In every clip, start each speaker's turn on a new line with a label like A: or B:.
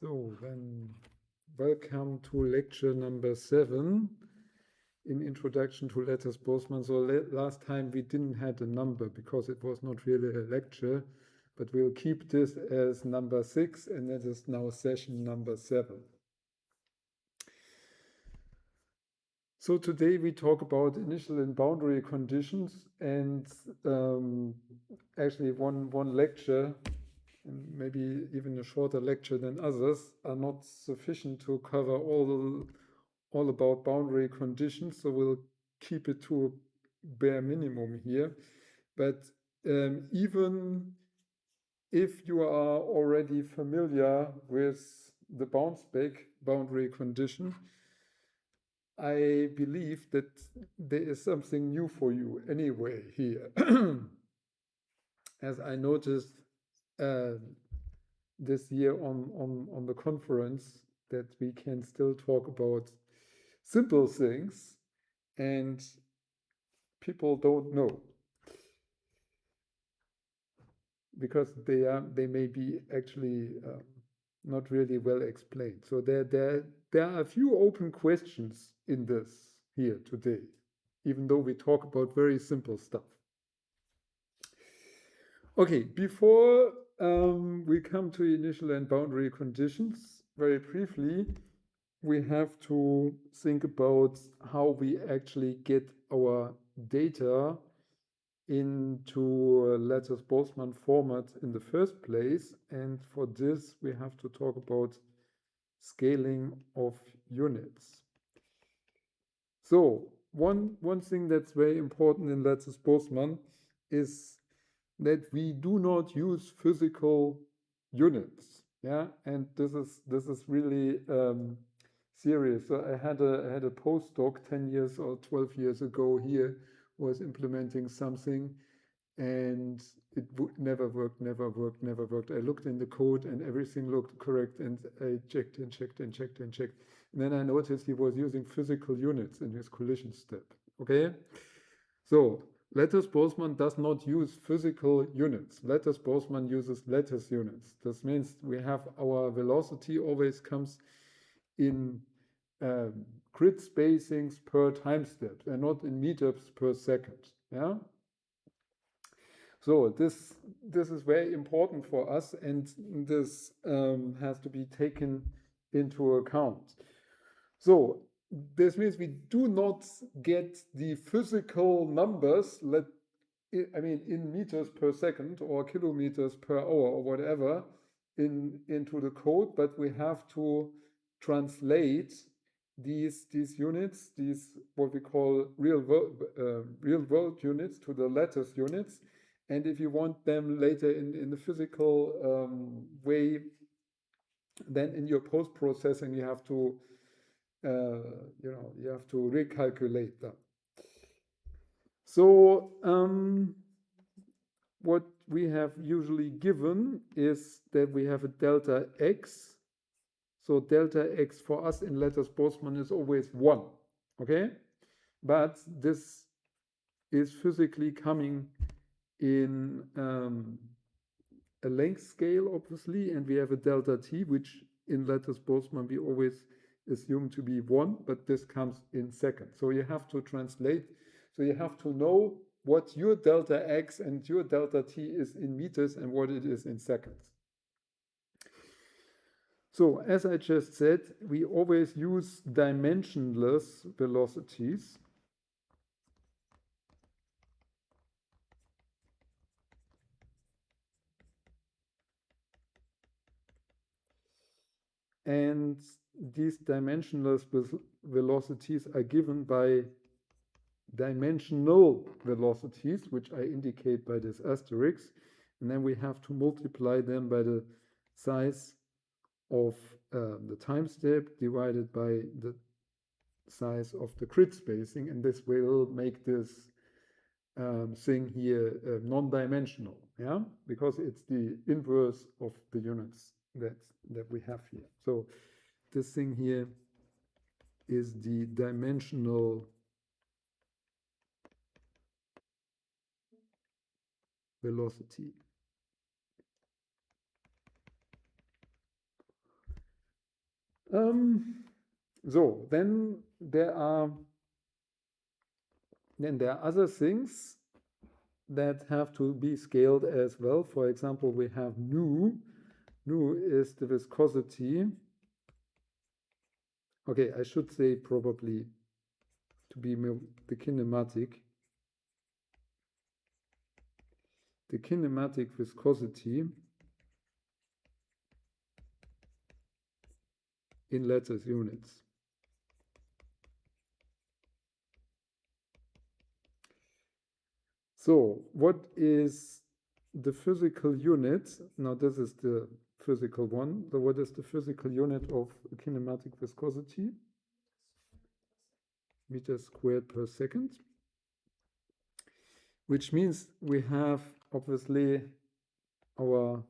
A: So then, welcome to lecture number 7 in Introduction to Lattice Boltzmann. So last time we didn't have a number because it was not really a lecture, but we'll keep this as number 6, and that is now session number 7. So today we talk about initial and boundary conditions, and actually one lecture, and maybe even a shorter lecture than others, are not sufficient to cover all about boundary conditions. So we'll keep it to a bare minimum here. But even if you are already familiar with the bounce-back boundary condition, I believe that there is something new for you anyway here. As I noticed this year on the conference, that we can still talk about simple things and people don't know because they may be actually not really well explained. So there are a few open questions in this here today, even though we talk about very simple stuff. Okay, before we come to initial and boundary conditions, very briefly, we have to think about how we actually get our data into a Lattice Boltzmann format in the first place. And for this, we have to talk about scaling of units. So one thing that's very important in Lattice Boltzmann is that we do not use physical units. Yeah, and this is really serious. So I had a postdoc 10 years or 12 years ago here, was implementing something, and it never worked. I looked in the code and everything looked correct, and I checked and checked. And then I noticed he was using physical units in his collision step. Okay, so Lattice Boltzmann does not use physical units. Lattice Boltzmann uses lattice units. This means we have our velocity always comes in grid spacings per time step and not in meters per second. Yeah. So this is very important for us, and this has to be taken into account. So this means we do not get the physical numbers, in meters per second or kilometers per hour or whatever into the code, but we have to translate these units, these what we call real world units, to the lattice units. And if you want them later in the physical way, then in your post-processing you have to you have to recalculate them. So what we have usually given is that we have a delta x. So delta x for us in Lattice Boltzmann is always 1, okay? But this is physically coming in a length scale, obviously, and we have a delta t, which in Lattice Boltzmann we always assume to be 1, but this comes in seconds. So you have to translate. So you have to know what your delta x and your delta t is in meters and what it is in seconds. So as I just said, we always use dimensionless velocities. And these dimensionless velocities are given by dimensional velocities, which I indicate by this asterisk. And then we have to multiply them by the size of the time step divided by the size of the grid spacing. And this will make this thing here non-dimensional, yeah, because it's the inverse of the units that we have here. So this thing here is the dimensional velocity. So then there are other things that have to be scaled as well. For example, we have nu. Nu is the viscosity. Okay, I should say probably to be the kinematic. The kinematic viscosity in lattice units. So what is the physical unit? Now this is the physical one. So what is the physical unit of kinematic viscosity? Meters squared per second. Which means we have obviously our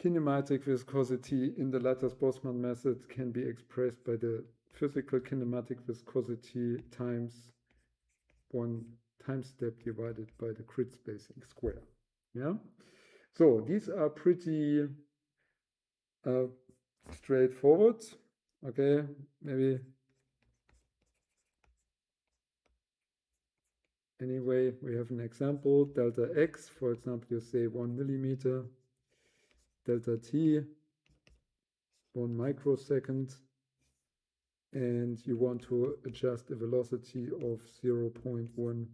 A: kinematic viscosity in the Lattice-Boltzmann method can be expressed by the physical kinematic viscosity times one time step divided by the grid spacing square. Yeah. So these are pretty straightforward. Okay, maybe. Anyway, we have an example, delta x, for example, you say 1 millimeter, delta t, 1 microsecond, and you want to adjust a velocity of 0.1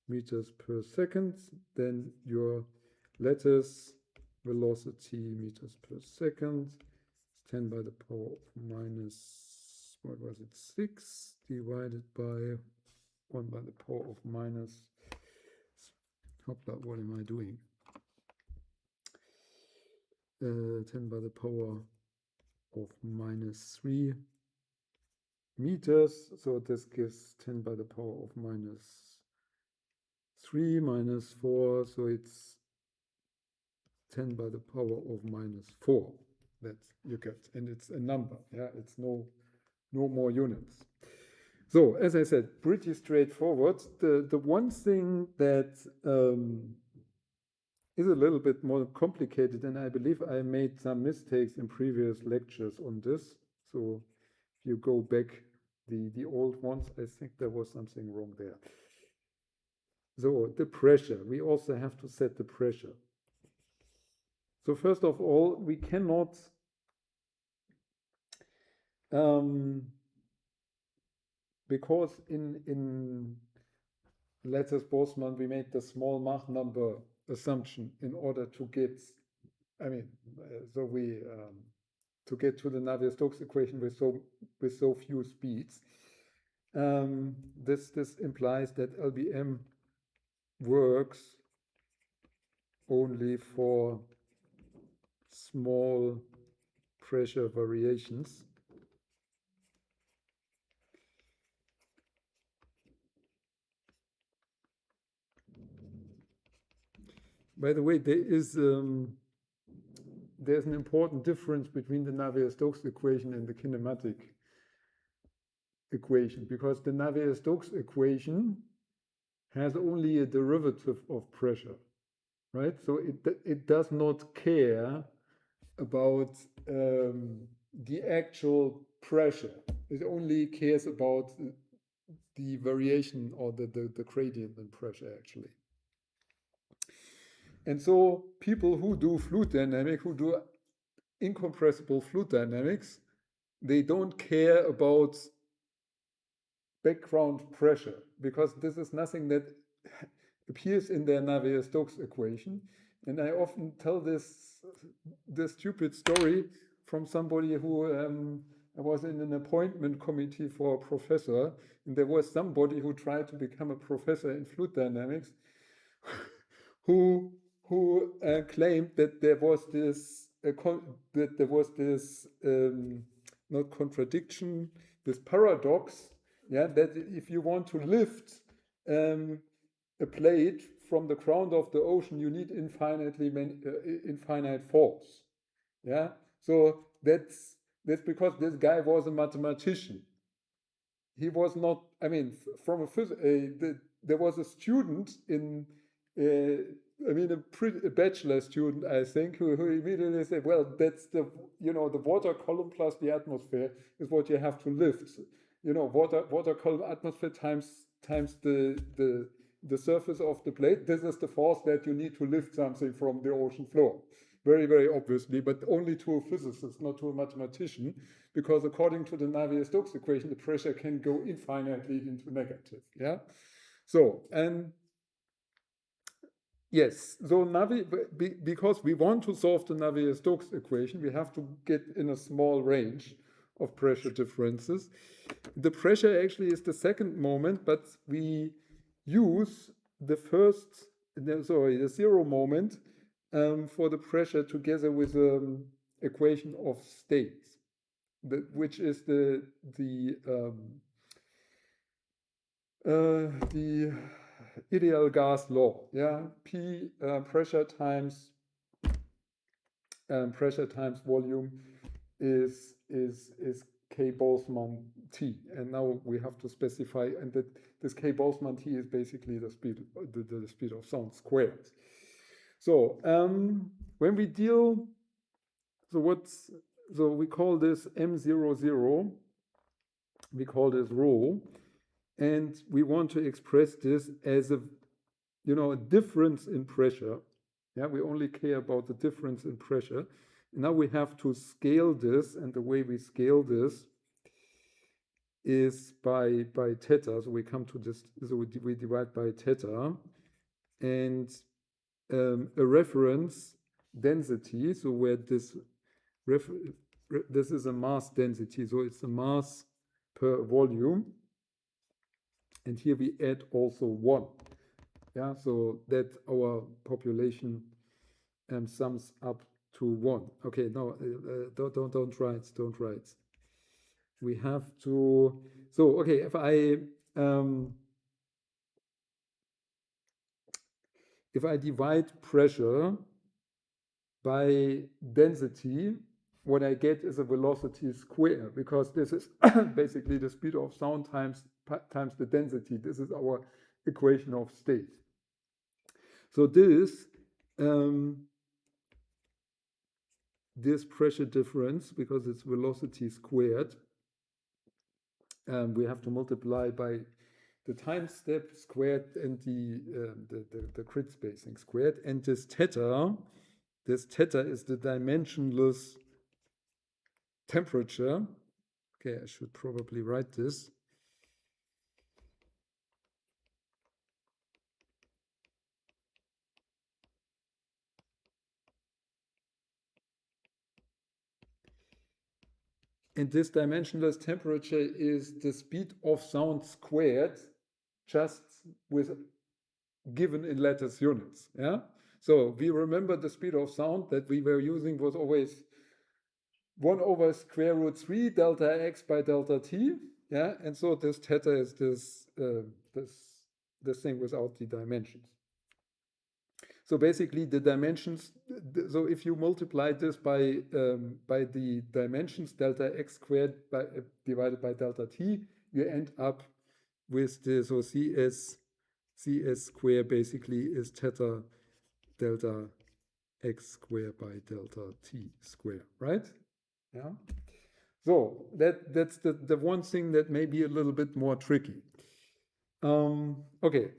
A: meters per second, then your lattice velocity meters per second is 10 by the power of minus, what was it, 6 divided by 1 by the power of minus, what am I doing? 10 by the power of minus 3 meters. So this gives 10 by the power of minus 3 minus 4. So it's 10 by the power of minus 4 that you get. And it's a number. Yeah, it's no more units. So as I said, pretty straightforward. The one thing that is a little bit more complicated, and I believe I made some mistakes in previous lectures on this. So if you go back the old ones, I think there was something wrong there. So the pressure, we also have to set the pressure. So first of all, we cannot because in Lattice-Boltzmann we made the small Mach number assumption in order to get, so we to get to the Navier-Stokes equation with so few speeds. This implies that LBM works only for small pressure variations. By the way, there's an important difference between the Navier-Stokes equation and the kinematic equation, because the Navier-Stokes equation has only a derivative of pressure, right? So it does not care about the actual pressure. It only cares about the variation or the gradient in pressure, actually. And so people who do fluid dynamics, who do incompressible fluid dynamics, they don't care about background pressure, because this is nothing that appears in their Navier-Stokes equation. And I often tell this stupid story from somebody who I was in an appointment committee for a professor, and there was somebody who tried to become a professor in fluid dynamics who claimed that there was this not contradiction, this paradox, yeah, that if you want to lift a plate from the ground of the ocean, you need infinite force. Yeah, so that's because this guy was a mathematician. He was not. I mean, from a there was a student in I mean, a bachelor student, I think, who immediately said, well, that's the, the water column plus the atmosphere is what you have to lift. Water column atmosphere times the surface of the plate. This is the force that you need to lift something from the ocean floor. Very, very obviously, but only to a physicist, not to a mathematician, because according to the Navier-Stokes equation, the pressure can go infinitely into negative. Yeah. So, and yes, so because we want to solve the Navier-Stokes equation, we have to get in a small range of pressure differences. The pressure actually is the second moment, but we use the the zero moment for the pressure together with the equation of states, which is the ideal gas law. Yeah, P pressure times volume is K Boltzmann T, and now we have to specify, and that this K Boltzmann T is basically the speed of sound squared. So when we deal, so we call this M00, we call this rho, and we want to express this as a difference in pressure. Yeah, we only care about the difference in pressure. Now we have to scale this, and the way we scale this is by theta. So we come to this, so we divide by theta, and a reference density, so where this is a mass density, so it's a mass per volume, and here we add also 1. Yeah, so that our population sums up to 1. Okay, no, don't write. We have to. So okay, if I divide pressure by density, what I get is a velocity square, because this is basically the speed of sound times the density. This is our equation of state. So this pressure difference, because it's velocity squared, we have to multiply by the time step squared and the grid spacing squared, and this theta is the dimensionless temperature. Okay, I should probably write this. And this dimensionless temperature is the speed of sound squared, just with given in lattice units. Yeah. So we remember the speed of sound that we were using was always 1 over square root 3 delta x by delta t. Yeah. And so this theta is this thing without the dimensions. So basically the dimensions, so if you multiply this by the dimensions delta x squared divided by delta t, you end up with this, so cs square basically is theta delta x squared by delta t squared, right? Yeah. So that's the one thing that may be a little bit more tricky. Okay.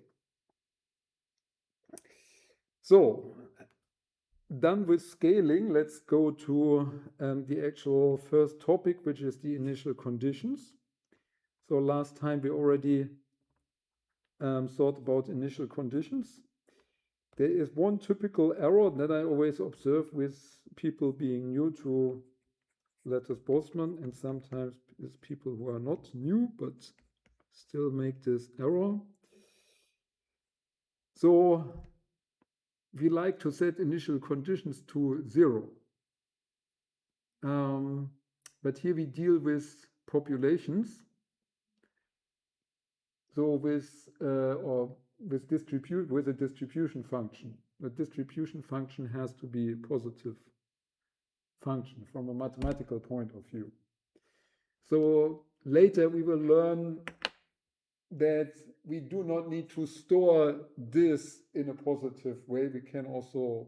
A: So done with scaling, let's go to the actual first topic, which is the initial conditions. So last time we already thought about initial conditions. There is one typical error that I always observe with people being new to Lattice Boltzmann, and sometimes it's people who are not new but still make this error. So we like to set initial conditions to 0. But here we deal with populations. So with a distribution function. The distribution function has to be a positive function from a mathematical point of view. So later we will learn that we do not need to store this in a positive way. We can also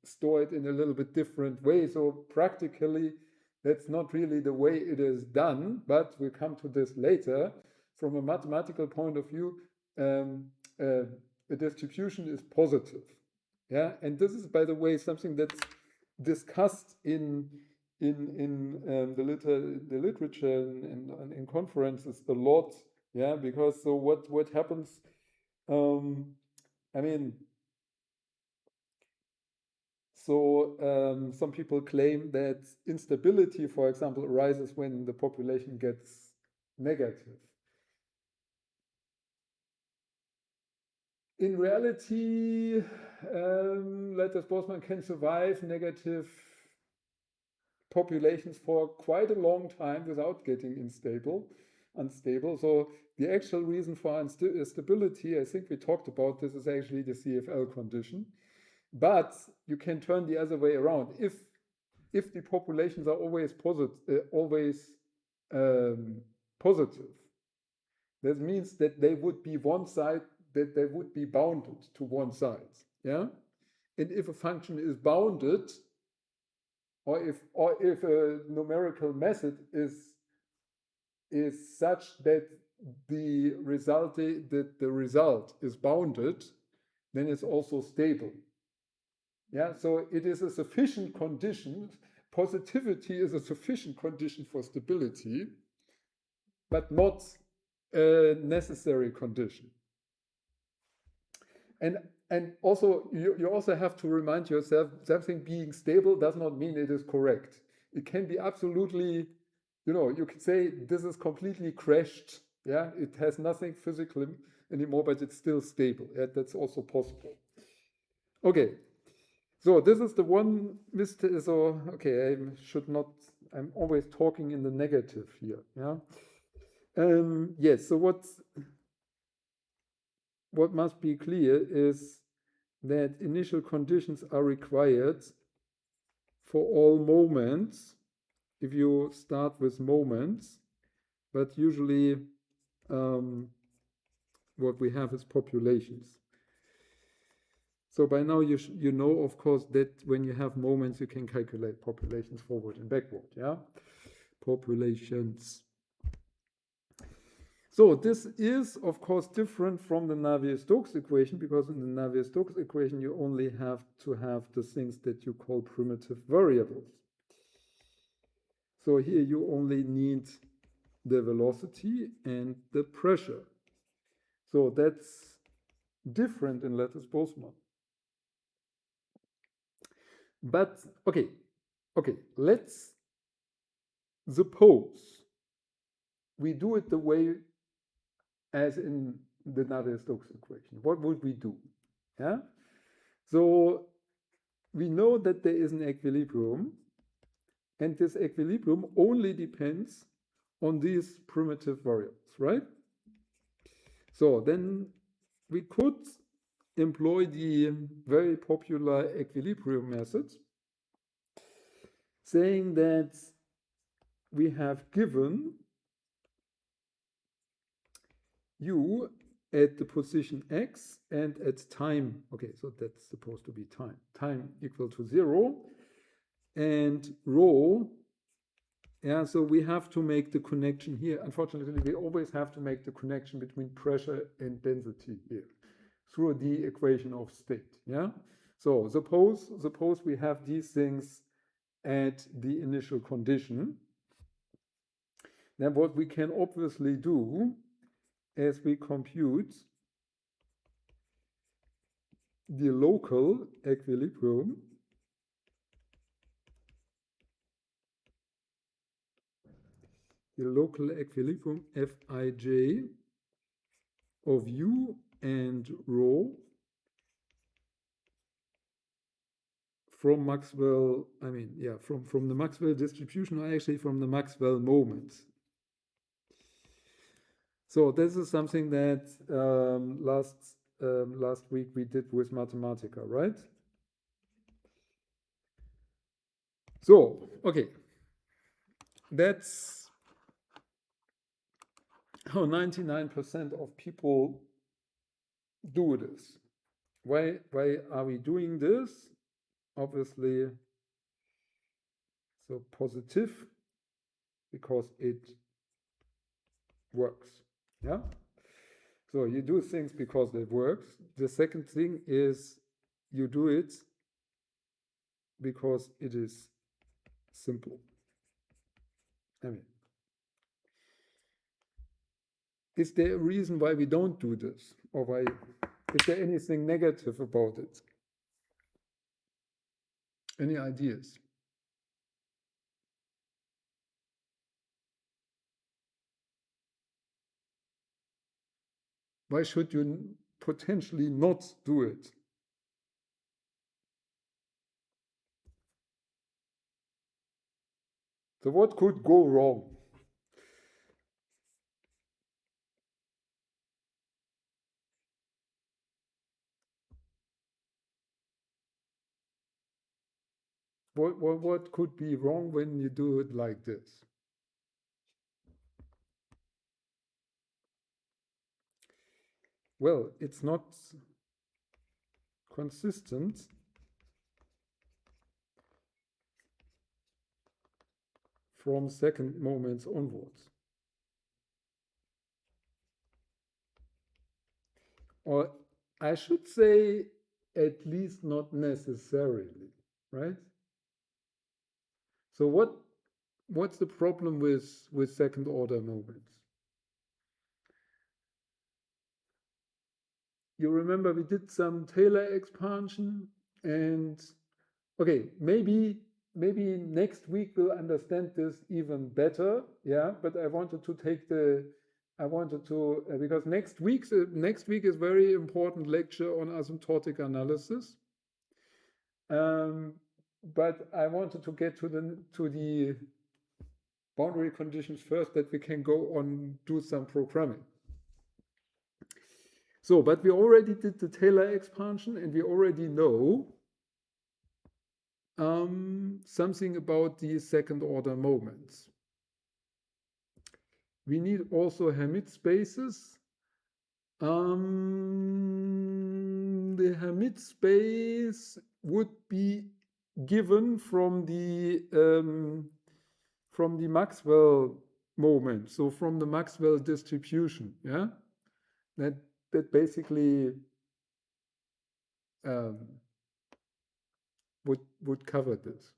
A: store it in a little bit different way. So practically, that's not really the way it is done, but we'll come to this later. From a mathematical point of view, the distribution is positive. Yeah, and this is, by the way, something that's discussed in the literature and in conferences a lot. Yeah, because so what happens? I mean, so some people claim that instability, for example, arises when the population gets negative. In reality, Lattice Boltzmann can survive negative populations for quite a long time without getting unstable. So the actual reason for instability, I think we talked about this, is actually the CFL condition. But you can turn the other way around. If the populations are always positive, that means that they would be bounded to one side. Yeah, and if a function is bounded, or if a numerical method is such that the result is bounded, then it's also stable. Yeah, so it is a sufficient condition. Positivity is a sufficient condition for stability, but not a necessary condition. And also, you also have to remind yourself, something being stable does not mean it is correct. It can be absolutely, you could say this is completely crashed. Yeah, it has nothing physical anymore, but it's still stable. Yeah, that's also possible. Okay, so this is the one mistake. So okay, I'm always talking in the negative here. Yeah. Yes. So what must be clear is that initial conditions are required for all moments if you start with moments, but usually what we have is populations. So by now you know, of course, that when you have moments, you can calculate populations forward and backward. Yeah, populations. So this is, of course, different from the Navier-Stokes equation, because in the Navier-Stokes equation, you only have to have the things that you call primitive variables. So here you only need the velocity and the pressure. So that's different in Lattice Boltzmann. But okay, let's suppose we do it the way as in the Navier-Stokes equation. What would we do? Yeah. So we know that there is an equilibrium, and this equilibrium only depends on these primitive variables, right? So then we could employ the very popular equilibrium method, saying that we have given u at the position x and at time, okay, so that's supposed to be time equal to 0, and rho, yeah, so we have to make the connection here. Unfortunately, we always have to make the connection between pressure and density here through the equation of state, yeah? So suppose we have these things at the initial condition. Then what we can obviously do is we compute the local equilibrium Fij of u and rho from Maxwell, from the Maxwell distribution, or actually from the Maxwell moments. So this is something that last week we did with Mathematica, right? So, okay, that's how 99% of people do this. Why are we doing this? Obviously, so positive, because it works. Yeah. So you do things because it works. The second thing is you do it because it is simple. I mean, is there a reason why we don't do this? Or why is there anything negative about it? Any ideas? Why should you potentially not do it? So what could go wrong? What could be wrong when you do it like this? Well, it's not consistent from second moments onwards. Or I should say, at least not necessarily, right? So what's the problem with second order moments? You remember we did some Taylor expansion, and okay, maybe next week we'll understand this even better. Yeah, but I wanted to because next week is very important lecture on asymptotic analysis. But I wanted to get to the boundary conditions first, that we can go on do some programming. So, but we already did the Taylor expansion, and we already know something about the second order moments. We need also Hermite spaces. The Hermite space would be given from the Maxwell moment, so from the Maxwell distribution. Yeah, that basically would cover this.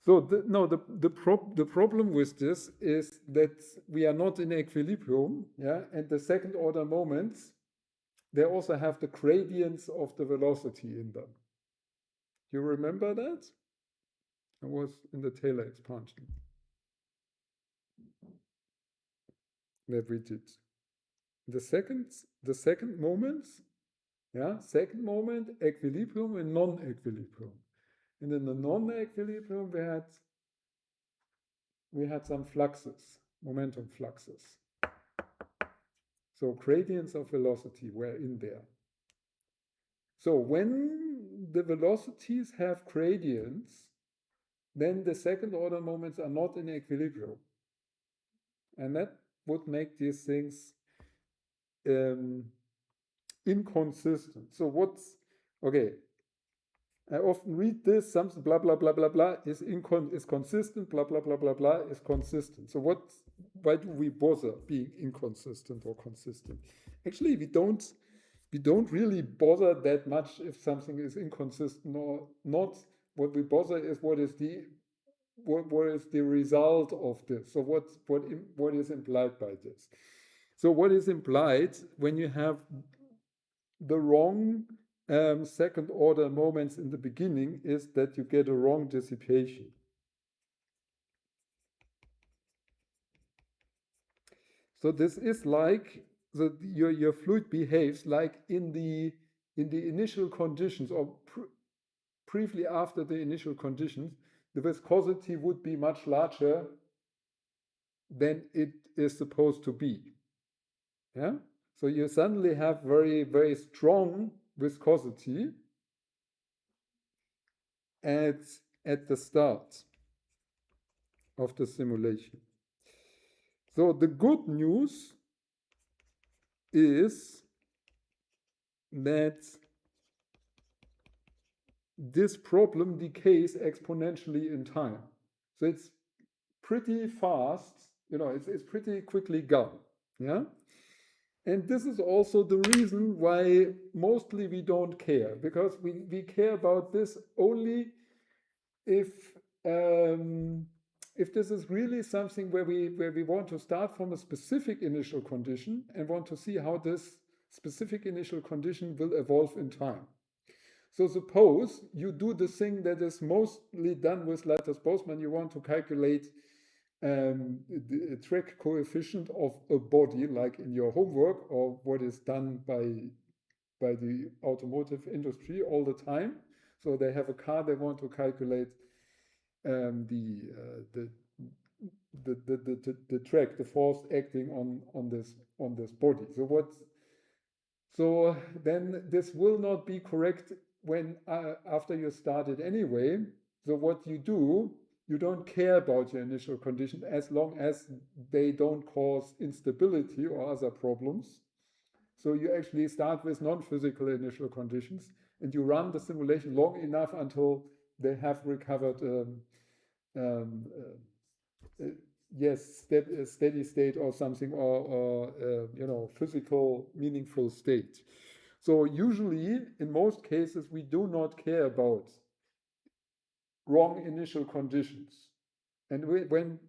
A: So the problem with this is that we are not in equilibrium, yeah, and the second order moments, they also have the gradients of the velocity in them. You remember that? It was in the Taylor expansion that we did. The second moments, yeah, second moment, equilibrium and non-equilibrium. And in the non-equilibrium, we had some fluxes, momentum fluxes. So gradients of velocity were in there. So when the velocities have gradients, then the second order moments are not in equilibrium. And that would make these things inconsistent. So okay, I often read this, something blah, blah, blah, blah, blah is consistent, blah, blah, blah, blah, blah is consistent. So why do we bother being inconsistent or consistent? Actually, we don't really bother that much if something is inconsistent or not. What we bother is what is the result of this. So what is implied by this? So what is implied when you have the wrong second order moments in the beginning is that you get a wrong dissipation. So this is like your fluid behaves like in the initial conditions, or briefly after the initial conditions, the viscosity would be much larger than it is supposed to be. Yeah. So you suddenly have very, very strong viscosity at the start of the simulation. So the good news is that this problem decays exponentially in time. So it's pretty fast, it's pretty quickly gone. Yeah. And this is also the reason why mostly we don't care, because we care about this only if this is really something where we want to start from a specific initial condition and want to see how this specific initial condition will evolve in time. So suppose you do the thing that is mostly done with Lattice Boltzmann. You want to calculate the track coefficient of a body, like in your homework, or what is done by the automotive industry all the time. So they have a car, they want to calculate the track, the force acting on this body. So then this will not be correct when after you started anyway. So what you do, you don't care about your initial condition as long as they don't cause instability or other problems. So you actually start with non-physical initial conditions and you run the simulation long enough until they have recovered steady state or something, or physical meaningful state. So usually, in most cases, we do not care about wrong initial conditions, and when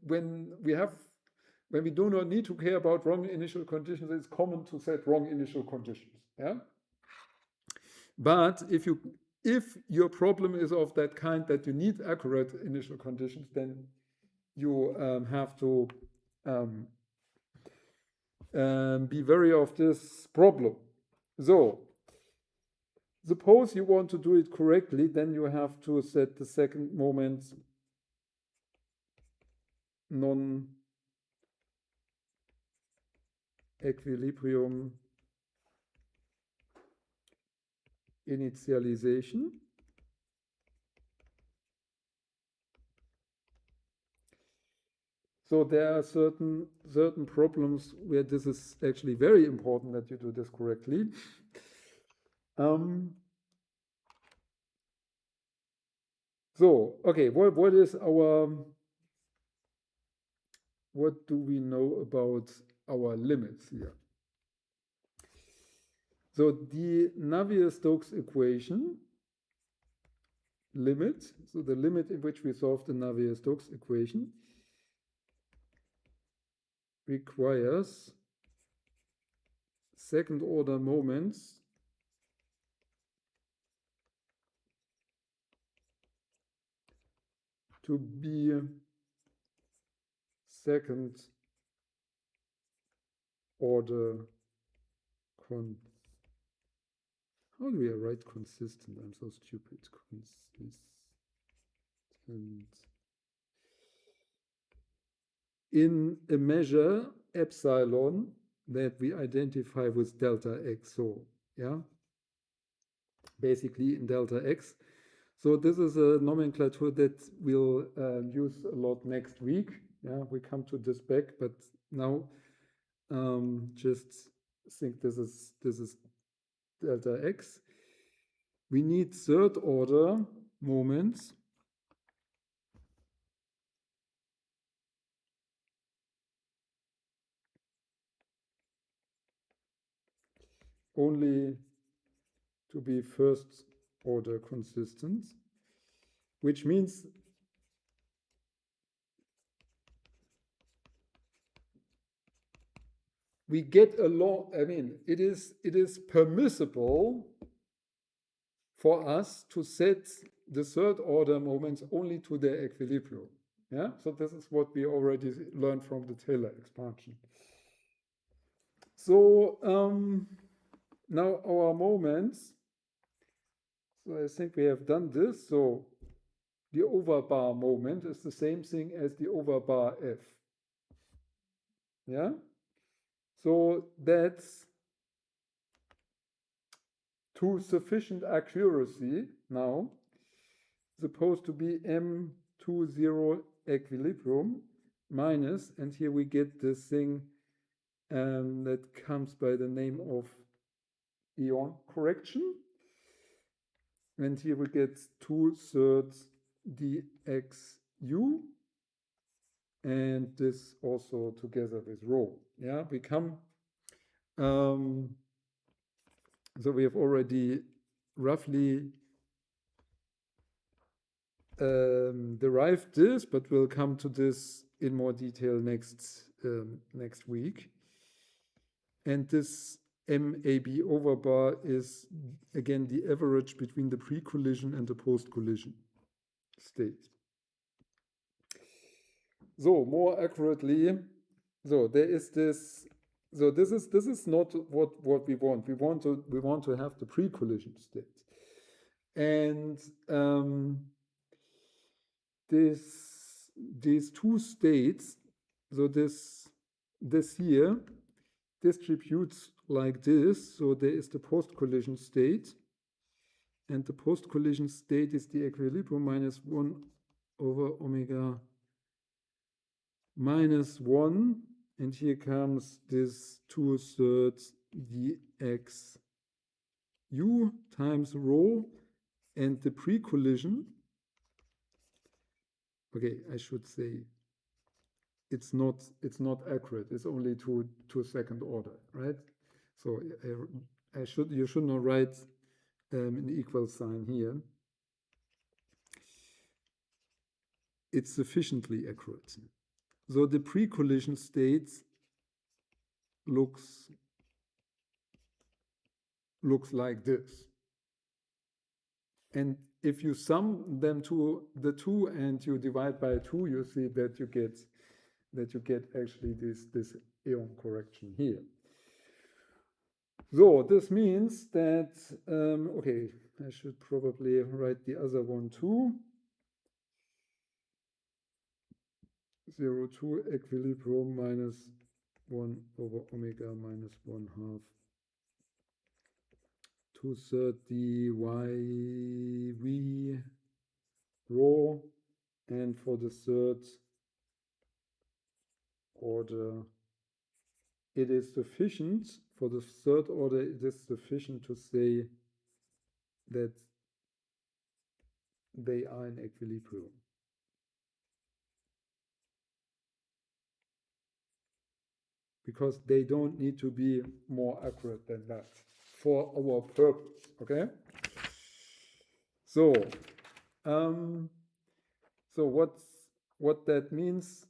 A: we do not need to care about wrong initial conditions, it's common to set wrong initial conditions. Yeah. But if your problem is of that kind that you need accurate initial conditions, then you have to be wary of this problem. So suppose you want to do it correctly, then you have to set the second moment non-equilibrium initialization. So there are certain problems where this is actually very important that you do this correctly. So, okay, what do we know about our limits here? So the Navier-Stokes equation limit, so the limit in which we solve the Navier-Stokes equation, requires second order moments to be second order how do we write consistent? I'm so stupid. Consistent in a measure epsilon that we identify with delta x. So yeah, basically in delta x. So this is a nomenclature that we'll use a lot next week. Yeah, we come to this back, but now just think this is delta x. We need third order moments only to be first order consistent, which means we get along. I mean, it is permissible for us to set the third order moments only to their equilibrium. Yeah, so this is what we already learned from the Taylor expansion. So now our moments. So I think we have done this. So the overbar moment is the same thing as the overbar f. Yeah. So that's to sufficient accuracy now supposed to be M20 equilibrium. minus, and here we get this thing that comes by the name of ion correction. And here we get 2/3 dxu, and this also together with rho. Yeah, we come. So we have already roughly derived this, but we'll come to this in more detail next week. And this MAB overbar is again the average between the pre-collision and the post-collision state. So more accurately, so there is this. So this is not what we want. We want to have the pre-collision state, and these two states. So this here distributes like this. So there is the post-collision state, and the post-collision state is the equilibrium minus 1 over omega minus 1, and here comes this 2/3 dxu times rho, and the pre-collision. Okay, I should say it's not accurate. It's only to second order, right? So you should not write an equal sign here. It's sufficiently accurate. So the pre-collision state looks like this. And if you sum them to the two and you divide by 2, you see that you get actually this ion correction here. So this means that okay, I should probably write the other one too. 0 2 equilibrium minus 1 over omega minus 1/2 2/3 dyv rho, and for the third order it is sufficient. For the third order it is sufficient to say that they are in equilibrium. Because they don't need to be more accurate than that for our purpose, okay? So, what that means,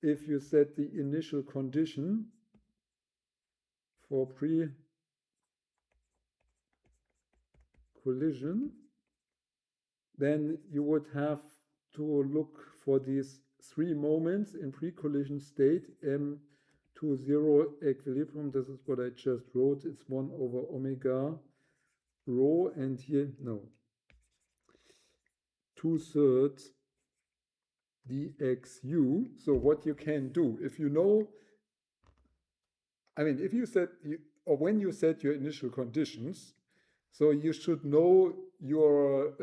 A: if you set the initial condition for pre-collision, then you would have to look for these 3 moments in pre-collision state, M20 equilibrium. This is what I just wrote. It's 1 over omega rho, and here, no, 2/3 dxu. So what you can do, if you know, I mean, if you set, or when you set your initial conditions, so you should know your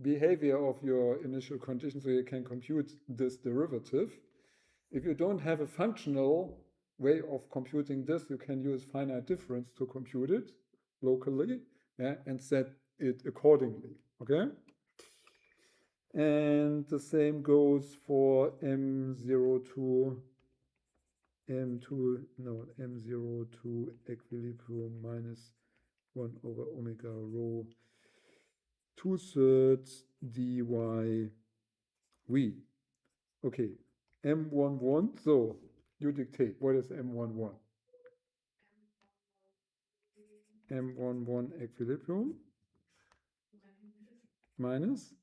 A: behavior of your initial condition so you can compute this derivative. If you don't have a functional way of computing this, you can use finite difference to compute it locally, yeah, and set it accordingly, okay? And the same goes for M02 equilibrium minus 1 over omega rho 2/3 dyv. Okay, M11. So you dictate. What is M11? M11 equilibrium minus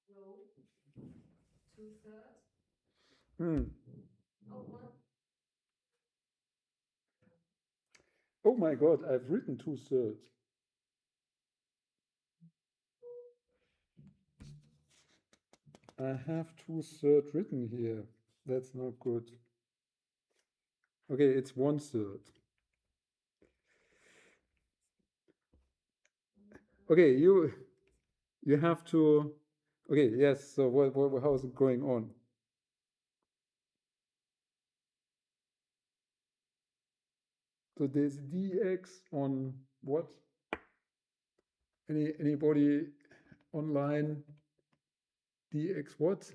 B: rho 2/3.
A: Oh my God, I've written 2/3. I have 2/3 written here. That's not good. Okay, it's 1/3. Okay, you have to. Okay, yes. So how is it going on? So there's dx on what? Anybody online? Dx what?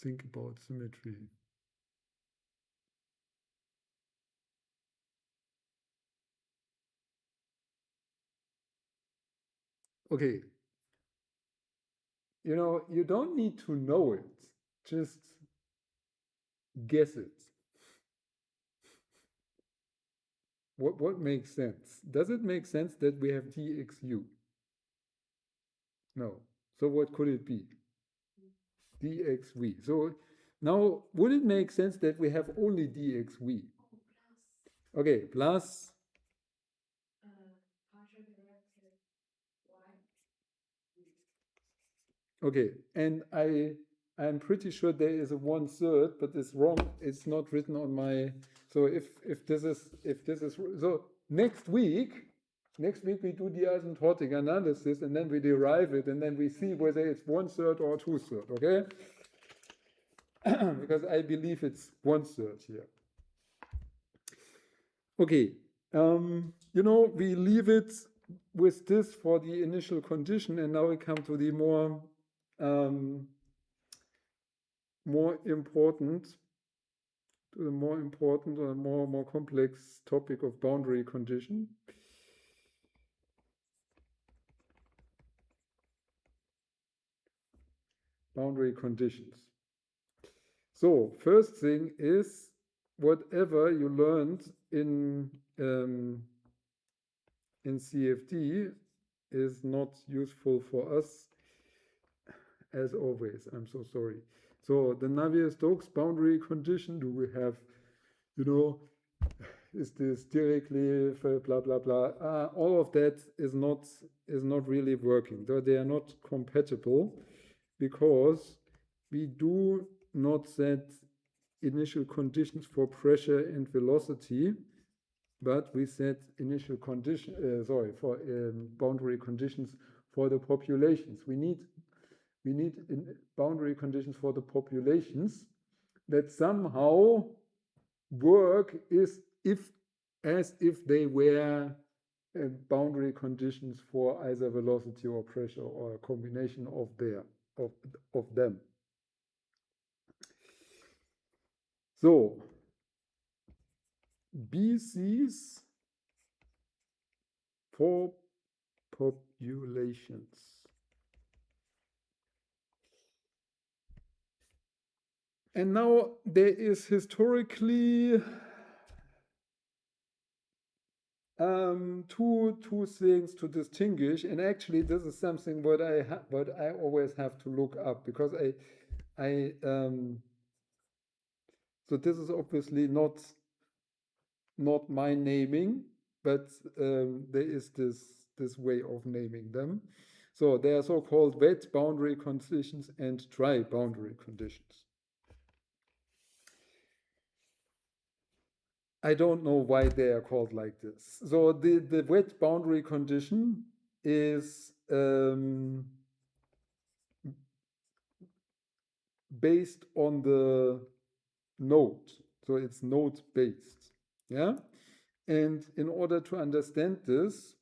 A: Think about symmetry. Okay, you don't need to know it. Just guess it. What makes sense? Does it make sense that we have dxu? No. So what could it be? dxv. So now, would it make sense that we have only dxv? Okay, plus. Okay, and I'm pretty sure there is a 1/3, but it's wrong. It's not written on my. So if this is so next week we do the asymptotic analysis, and then we derive it, and then we see whether it's 1/3 or 2/3. Okay, because I believe it's 1/3 here. Okay, we leave it with this for the initial condition, and now we come to the more important or more complex topic of boundary condition. Boundary conditions. So first thing is whatever you learned in CFD is not useful for us as always. I'm so sorry. So the Navier-Stokes boundary condition, do we have, is this directly blah blah blah? All of that is not really working. They are not compatible because we do not set initial conditions for pressure and velocity, but we set initial condition for boundary conditions for the populations. We need boundary conditions for the populations that somehow work as if they were boundary conditions for either velocity or pressure or a combination of them. So BCs for populations. And now there is historically two things to distinguish, and actually this is something what I always have to look up, because so this is obviously not my naming, but there is this way of naming them. So they are so-called wet boundary conditions and dry boundary conditions. I don't know why they are called like this. So the wet boundary condition is based on the node. So it's node based. Yeah. And in order to understand this,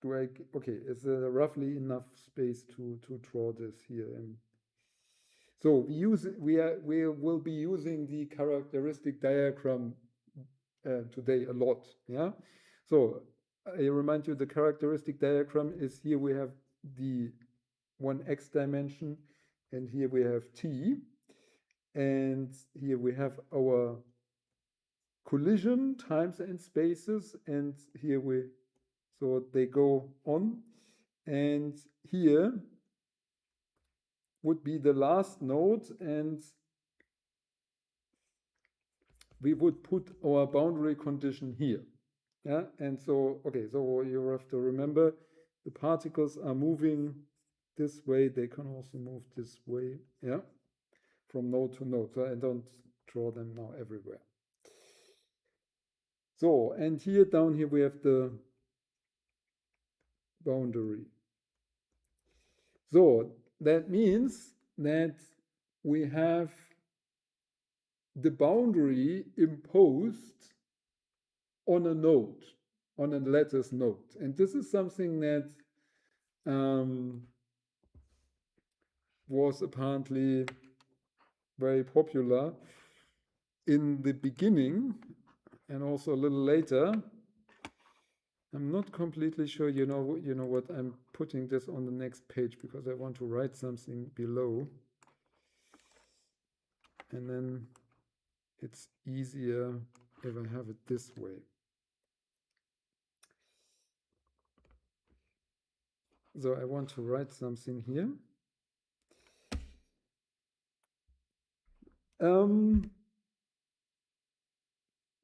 A: is there roughly enough space to draw this here? So we will be using the characteristic diagram today a lot. Yeah. So I remind you, the characteristic diagram is here we have the one x dimension, and here we have t, and here we have our collision times and spaces, and here so they go on, and here would be the last node, and we would put our boundary condition here. Yeah, and so, okay, so you have to remember the particles are moving this way, they can also move this way, yeah, from node to node. So I don't draw them now everywhere. So, and here, down here, we have the boundary. So that means that we have the boundary imposed on a node, on a lattice node. And this is something that was apparently very popular in the beginning and also a little later. I'm not completely sure, you know what, I'm putting this on the next page because I want to write something below. And then it's easier if I have it this way. So I want to write something here.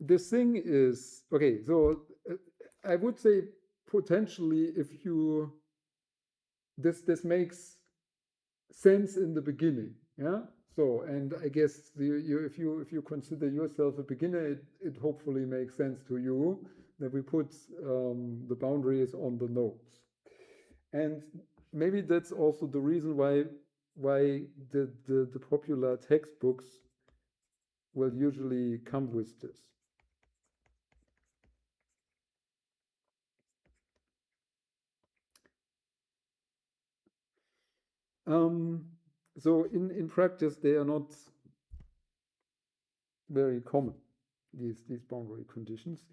A: The thing is, okay, so I would say potentially if you, this makes sense in the beginning, yeah? So, and I guess if you consider yourself a beginner, it hopefully makes sense to you that we put the boundaries on the nodes. And maybe that's also the reason why the popular textbooks will usually come with this. So in practice, they are not very common, these boundary conditions,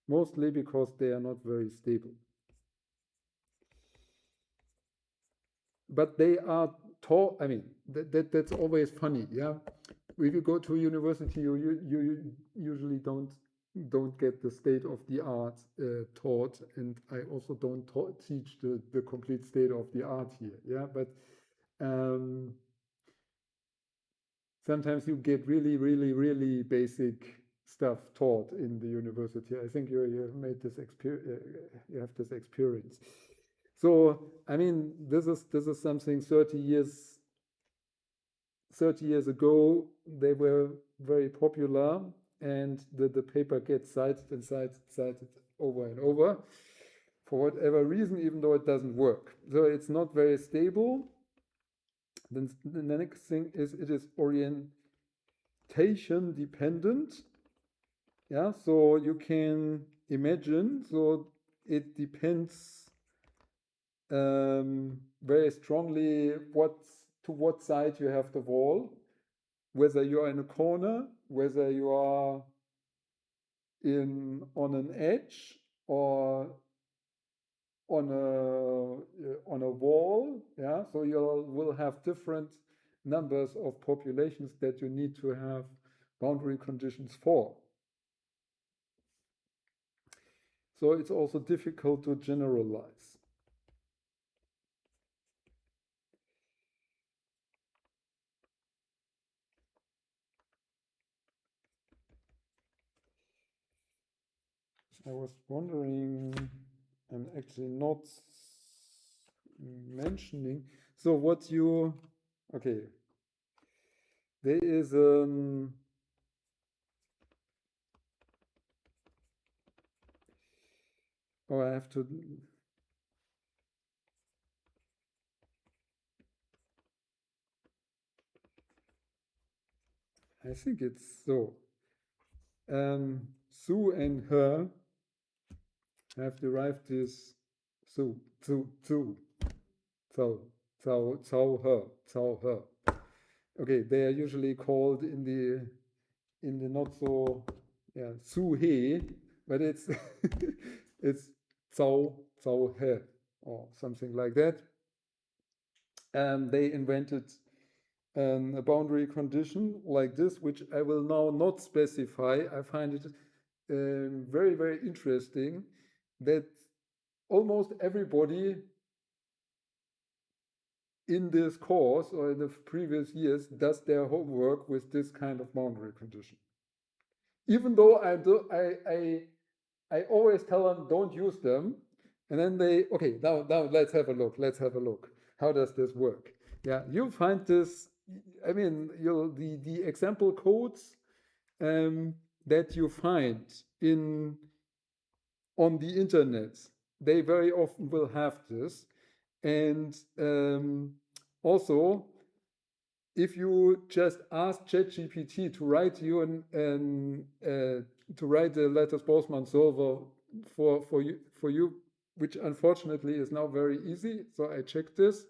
A: mostly because they are not very stable. But they are taught, I mean, that's always funny, yeah? If you go to a university, you usually don't get the state of the art taught, and I also don't teach the complete state of the art here, yeah? But sometimes you get really basic stuff taught in the university. I think you have made this you have this experience. So I mean, this is something 30 years ago they were very popular, and the paper gets cited and cited over and over for whatever reason, even though it doesn't work. So it's not very stable. Then the next thing is it is orientation dependent. Yeah, so you can imagine, so it depends very strongly to what side you have the wall, whether you are in a corner, whether you are on an edge or on a wall. Yeah, so you will have different numbers of populations that you need to have boundary conditions for. So it's also difficult to generalize. I was wondering, I'm actually not mentioning. So what you, okay, there is oh, I have to, I think it's so. Sue and her have derived this so her. Okay, they are usually called in the not so, yeah, Su He, but it's it's Cao He or something like that. They invented a boundary condition like this, which I will now not specify. I find it very interesting that almost everybody in this course or in the previous years does their homework with this kind of boundary condition. Even though I always tell them don't use them, and then they, okay, now let's have a look. How does this work? Yeah, you'll find this. I mean, the example codes that you find in on the internet, they very often will have this. And also, if you just ask ChatGPT to write you to write the Lattice Boltzmann solver for you, which unfortunately is now very easy. So I checked this.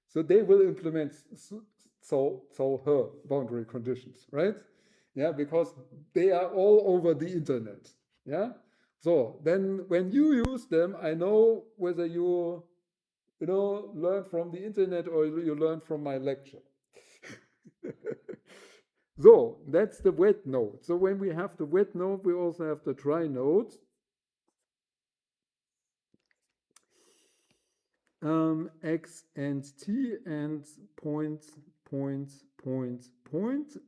A: So they will implement her boundary conditions, right? Yeah, because they are all over the internet. Yeah. So then when you use them, I know whether you learn from the internet or you learn from my lecture. So that's the wet node. So when we have the wet node, we also have the dry node. X and T and point.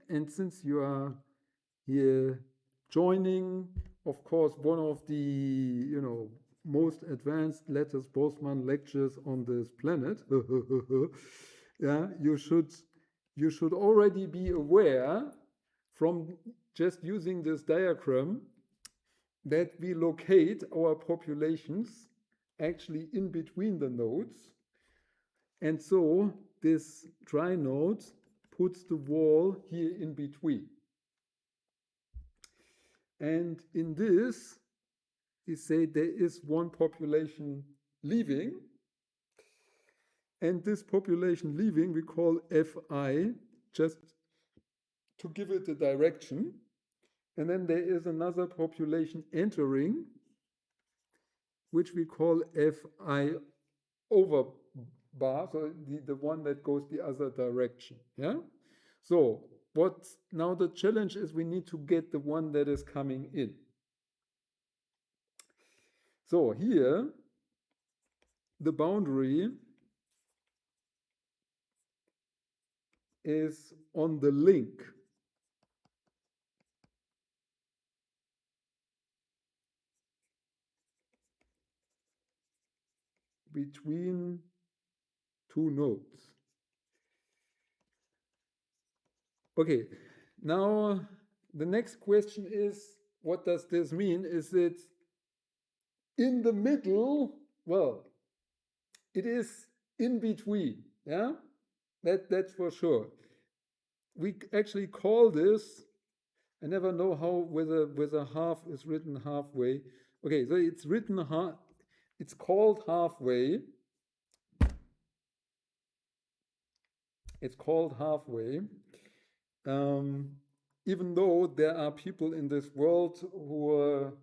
A: And since you are here joining, of course, one of the most advanced Lattice Boltzmann lectures on this planet, yeah, you should already be aware from just using this diagram that we locate our populations actually in between the nodes. And so this dry node puts the wall here in between. And in this, we say there is one population leaving. And this population leaving we call Fi, just to give it a direction. And then there is another population entering, which we call Fi over bar, so the one that goes the other direction. Yeah. So what now the challenge is we need to get the one that is coming in. So here the boundary is on the link between two nodes. Okay, now the next question is, what does this mean? Is it in the middle? Well, it is in between, yeah? That's for sure. We actually call this, I never know how whether half is written halfway. Okay, so it's written it's called halfway. It's called halfway. Even though there are people in this world who are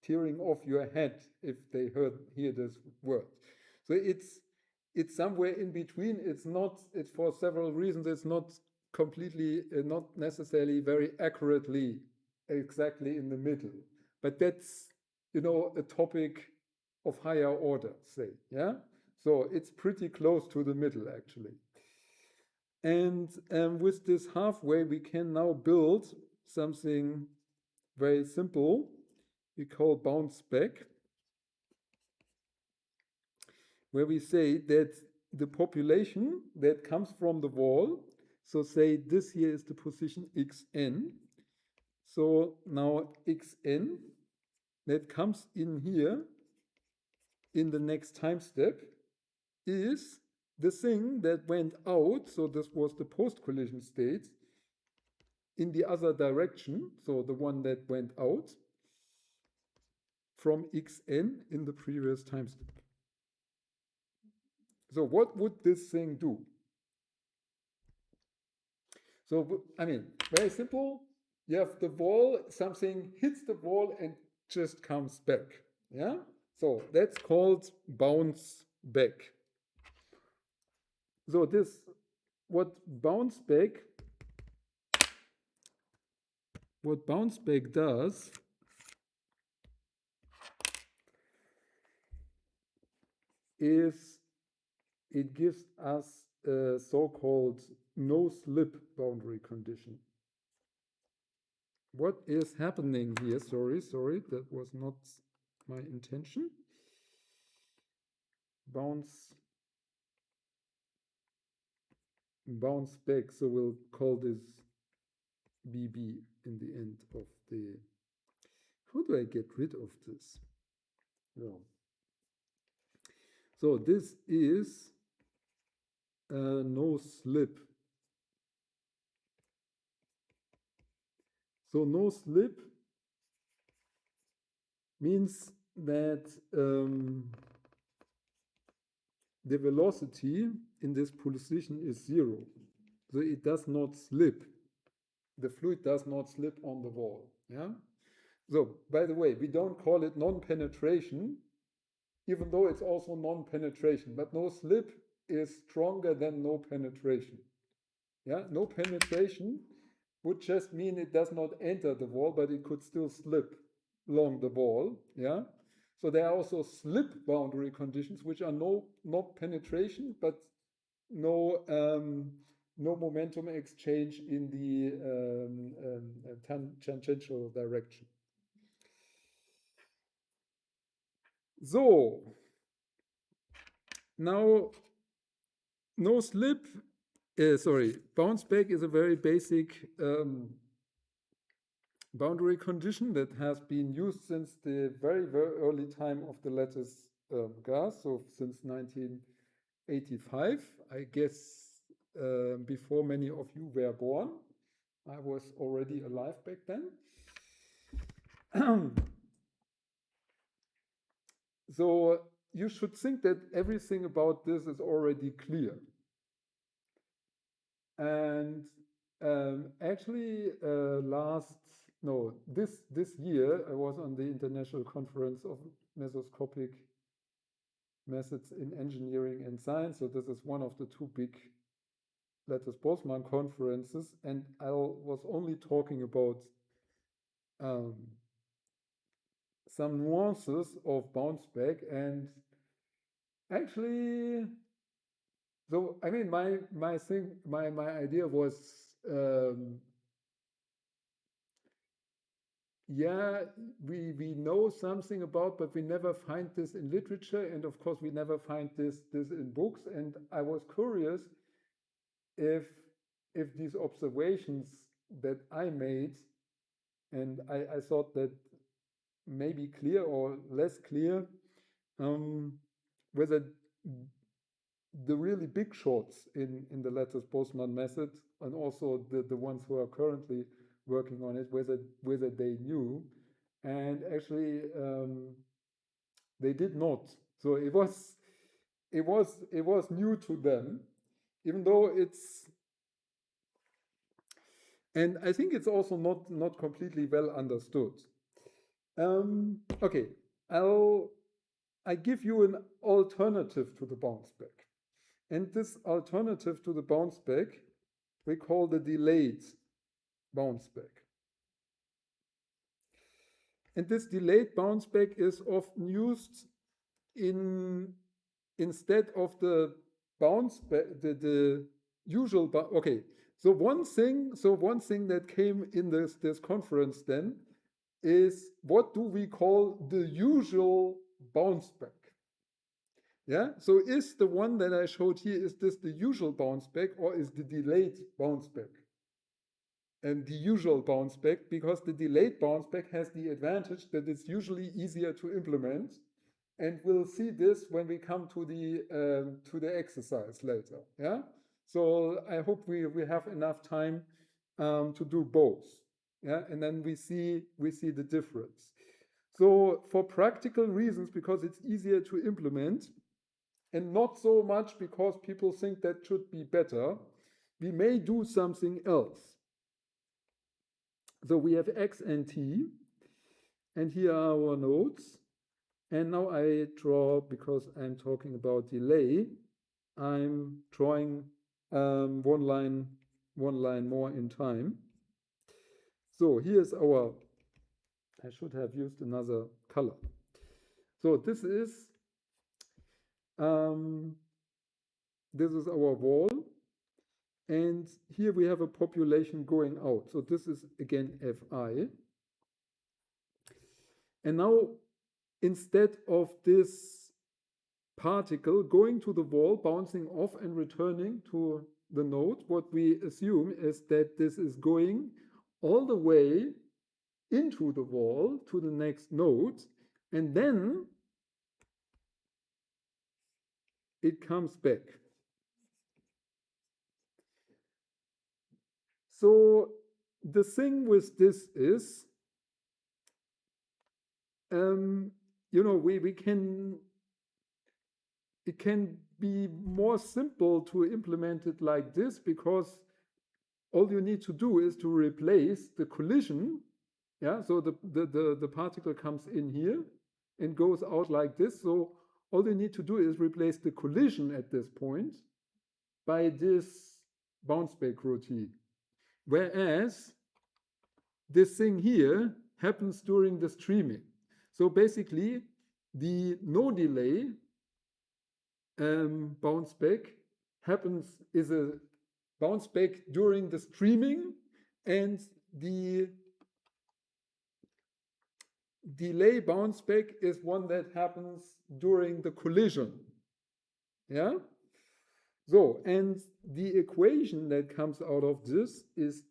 A: tearing off your head if they hear this word. So it's somewhere in between. It's for several reasons, it's not completely, not necessarily very accurately exactly in the middle. But that's, a topic of higher order, say, yeah? So it's pretty close to the middle, actually. And with this halfway, we can now build something very simple we call bounce back, where we say that the population that comes from the wall, so say this here is the position xn. So now xn that comes in here in the next time step is the thing that went out, so this was the post-collision state, in the other direction, so the one that went out from xn in the previous time step. So what would this thing do? So, I mean, very simple. You have the wall, something hits the wall and just comes back. Yeah? So that's called bounce back. So what bounce back does is it gives us a so-called no-slip boundary condition. What is happening here? Sorry, that was not my intention. Bounce bounce back. So we'll call this BB in the end of the. How do I get rid of this? No. So this is no slip. So no slip means that the velocity in this position is 0. So it does not slip. The fluid does not slip on the wall. Yeah. So by the way, we don't call it non-penetration, even though it's also non-penetration. But no slip is stronger than no penetration. Yeah. No penetration would just mean it does not enter the wall, but it could still slip along the wall. Yeah. So there are also slip boundary conditions, which are not penetration, but no momentum exchange in the tangential direction. So now no slip, bounce back is a very basic boundary condition that has been used since the very, very early time of the lattice gas, so since 1985. I guess before many of you were born. I was already alive back then. So you should think that everything about this is already clear. And actually, this year I was on the International Conference of Mesoscopic Methods in Engineering and Science. So this is one of the two big Lattice Boltzmann conferences, and I was only talking about some nuances of bounce back. And actually, so I mean, my idea was, yeah, we know something about, but we never find this in literature, and of course we never find this in books. And I was curious if these observations that I made, and I thought that maybe clear or less clear, whether the really big shots in the Lattice Boltzmann method, and also the ones who are currently working on it, whether they knew. And actually they did not. So it was new to them, even though it's, and I think it's also not completely well understood. Okay, I give you an alternative to the bounce back. And this alternative to the bounce back, we call the delayed bounce back. And this delayed bounce back is often used instead of the bounce back, the usual. Okay, so one thing that came in this conference then is, what do we call the usual bounce back? Yeah, so is the one that I showed here, is this the usual bounce back, or is the delayed bounce back? And the usual bounce back, because the delayed bounce back has the advantage that it's usually easier to implement. And we'll see this when we come to the exercise later. Yeah. So I hope we have enough time to do both. Yeah, and then we see the difference. So for practical reasons, because it's easier to implement, and not so much because people think that should be better, we may do something else. So we have X and T, and here are our nodes. And now I draw, because I'm talking about delay, I'm drawing one line more in time. So here's our, I should have used another color. So this is our wall. And here we have a population going out. So this is again Fi. And now, instead of this particle going to the wall, bouncing off and returning to the node, what we assume is that this is going all the way into the wall to the next node, and then it comes back. So the thing with this is, we can, it can be more simple to implement it like this, because all you need to do is to replace the collision. Yeah, so the particle comes in here and goes out like this. So all you need to do is replace the collision at this point by this bounce back routine. Whereas this thing here happens during the streaming. So basically, the no delay bounce back is a bounce back during the streaming, and the delay bounce back is one that happens during the collision. Yeah? So, and the equation that comes out of this is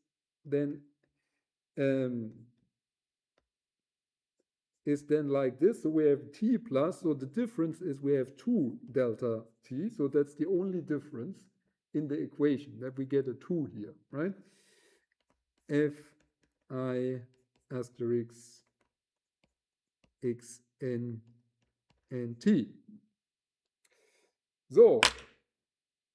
A: then like this. So we have t plus, so the difference is we have 2 delta t. So that's the only difference in the equation, that we get a 2 here, right? F I asterisk x n and t. So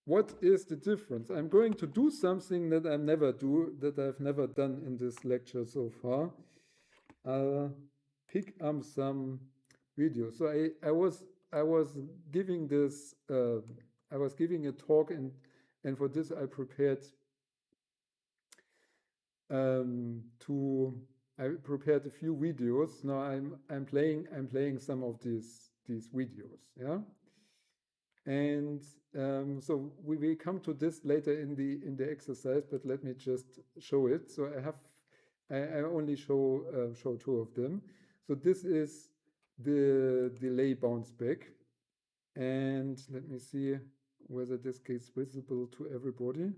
A: what is the difference? I'm going to do something that I've never done in this lecture so far. I'll pick up some videos. So I was giving this I was giving a talk, and for this I prepared I prepared a few videos. Now I'm playing some of these videos, yeah. And so we will come to this later in the exercise, but let me just show it. So I only show 2 of them. So this is the delay bounce back, and let me see whether this gets visible to everybody.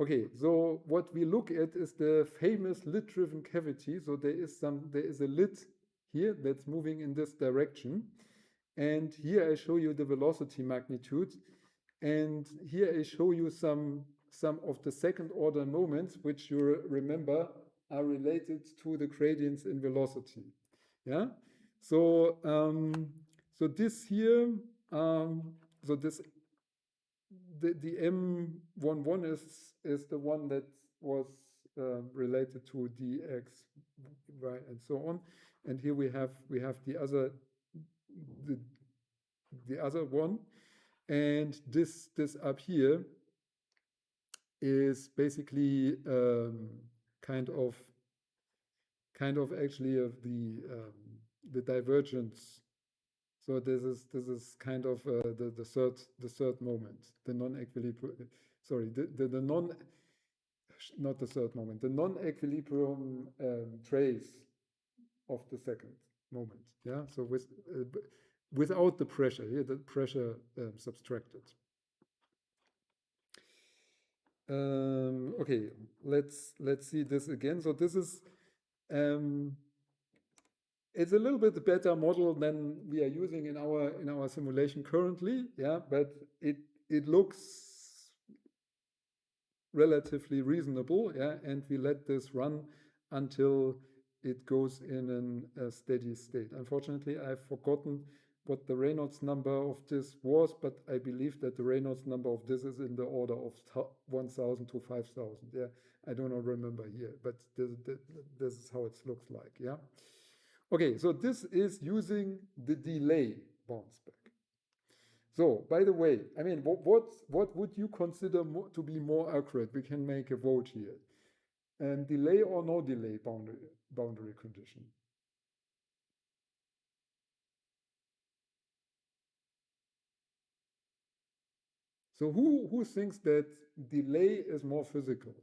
A: Okay, so what we look at is the famous lid-driven cavity. So there is a lid here that's moving in this direction. And here I show you the velocity magnitude. And here I show you some of the second order moments, which you remember are related to the gradients in velocity. Yeah. So this here, so this the M11 is the one that was related to dx, y, and so on. And here we have the other one, and this up here is basically kind of actually of the divergence. So this is kind of the third moment, the non-equilibrium. Sorry, the non, not the third moment, the non-equilibrium trace of the second moment. Yeah. So without the pressure here, the pressure subtracted. Okay, let's see this again. So this is it's a little bit better model than we are using in our simulation currently. Yeah, but it looks relatively reasonable. Yeah, and we let this run until it goes in a steady state. Unfortunately, I've forgotten what the Reynolds number of this was, but I believe that the Reynolds number of this is in the order of 1,000 to 5,000. Yeah, I do not remember here, but this is how it looks like. Yeah. Okay, so this is using the delay bounce back. So, by the way, I mean, what would you consider to be more accurate? We can make a vote here. Delay or no delay boundary condition? So who thinks that delay is more physical?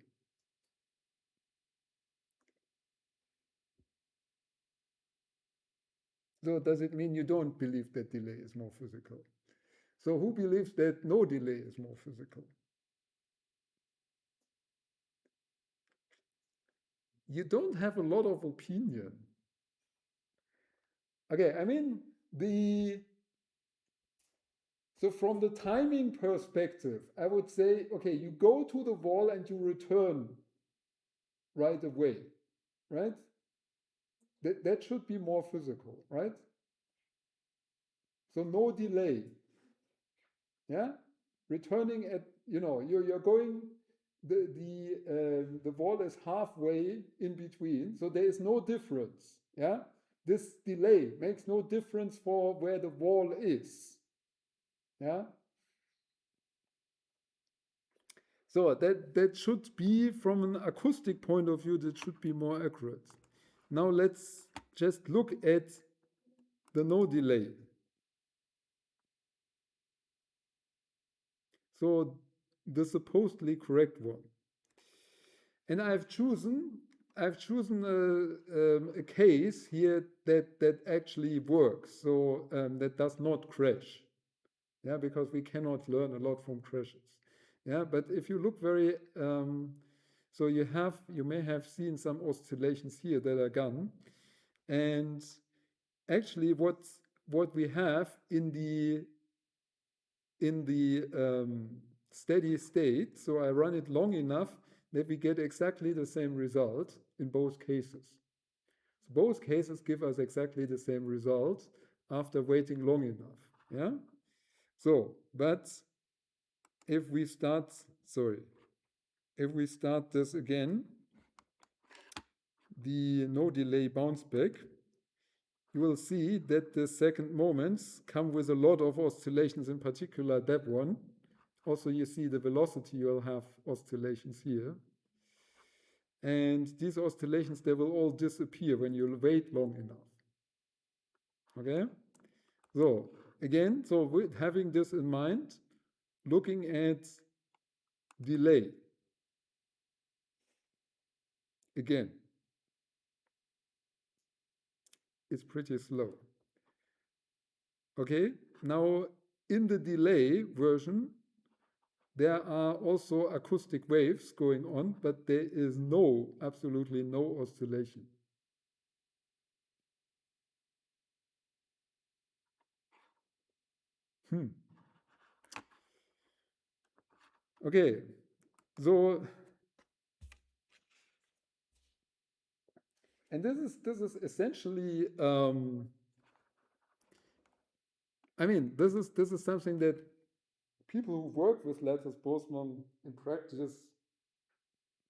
A: So does it mean you don't believe that delay is more physical? So who believes that no delay is more physical? You don't have a lot of opinion. Okay, I mean, so from the timing perspective, I would say, okay, you go to the wall and you return right away, right? That should be more physical, right? So no delay, yeah? Returning at, you're going, the wall is halfway in between, so there is no difference, yeah? This delay makes no difference for where the wall is, yeah? So that should be, from an acoustic point of view, that should be more accurate. Now let's just look at the no delay. So the supposedly correct one. And I've chosen a case here that actually works. So that does not crash. Yeah, because we cannot learn a lot from crashes. Yeah, but if you look very so you may have seen some oscillations here that are gone. And actually what we have in the steady state, so I run it long enough that we get exactly the same result in both cases. So both cases give us exactly the same result after waiting long enough. Yeah. So, but if we start this again, the no delay bounce back, you will see that the second moments come with a lot of oscillations, in particular that one. Also, you see the velocity, you'll have oscillations here. And these oscillations, they will all disappear when you wait long enough. Okay? So, again, so with having this in mind, looking at delay. Again, it's pretty slow. Okay? Now, in the delay version, there are also acoustic waves going on, but there is absolutely no oscillation. Okay, so, and this is essentially, I mean, this is something that people who work with Lattice Boltzmann in practice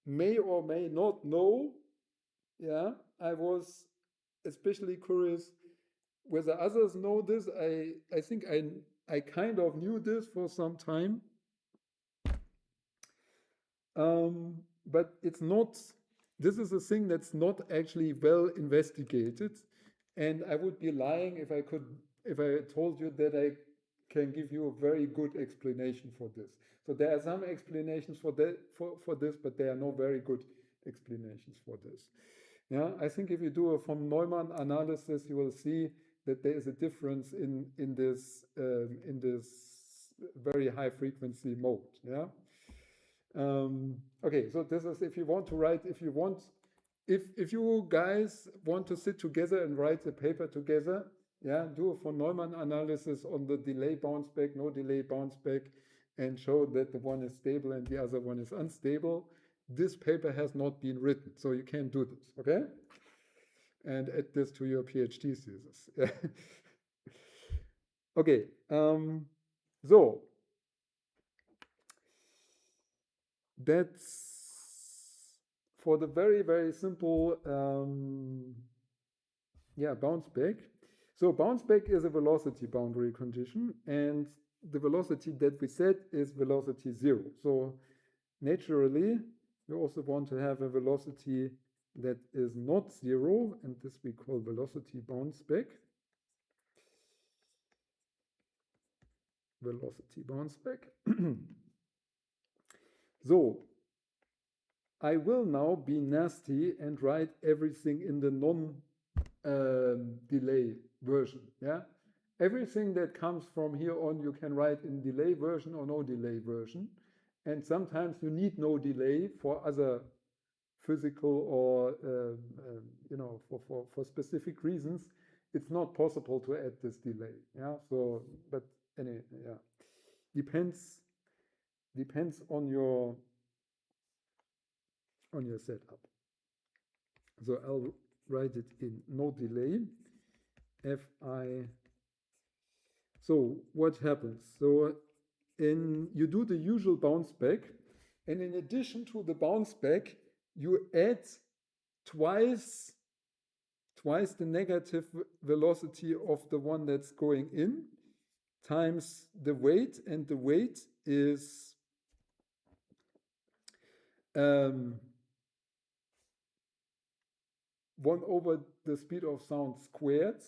A: may or may not know. Yeah, I was especially curious whether others know this. I think I kind of knew this for some time. But it's not, this is a thing that's not actually well investigated. And I would be lying if I told you that I can give you a very good explanation for this. So there are some explanations for this, but there are no very good explanations for this. Yeah, I think if you do a von Neumann analysis, you will see that there is a difference in this very high frequency mode. Yeah. Okay, so this is if you you guys want to sit together and write a paper together, yeah, do a von Neumann analysis on the delay bounce back, no delay bounce back, and show that the one is stable and the other one is unstable. This paper has not been written, so you can't do this, okay? And add this to your PhD thesis. Okay, so that's for the very, very simple bounce back. So bounce back is a velocity boundary condition, and the velocity that we set is velocity 0. So naturally, we also want to have a velocity that is not 0, and this we call velocity bounce back. Velocity bounce back. So I will now be nasty and write everything in the non-delay version. Yeah, everything that comes from here on, you can write in delay version or no delay version. And sometimes you need no delay for other physical or, for specific reasons. It's not possible to add this delay. Yeah. So, but anyway, yeah, depends on your setup. So I'll write it in no delay. Fi. So what happens? So you do the usual bounce back, and in addition to the bounce back, you add twice the negative velocity of the one that's going in times the weight, and the weight is 1 over the speed of sound squared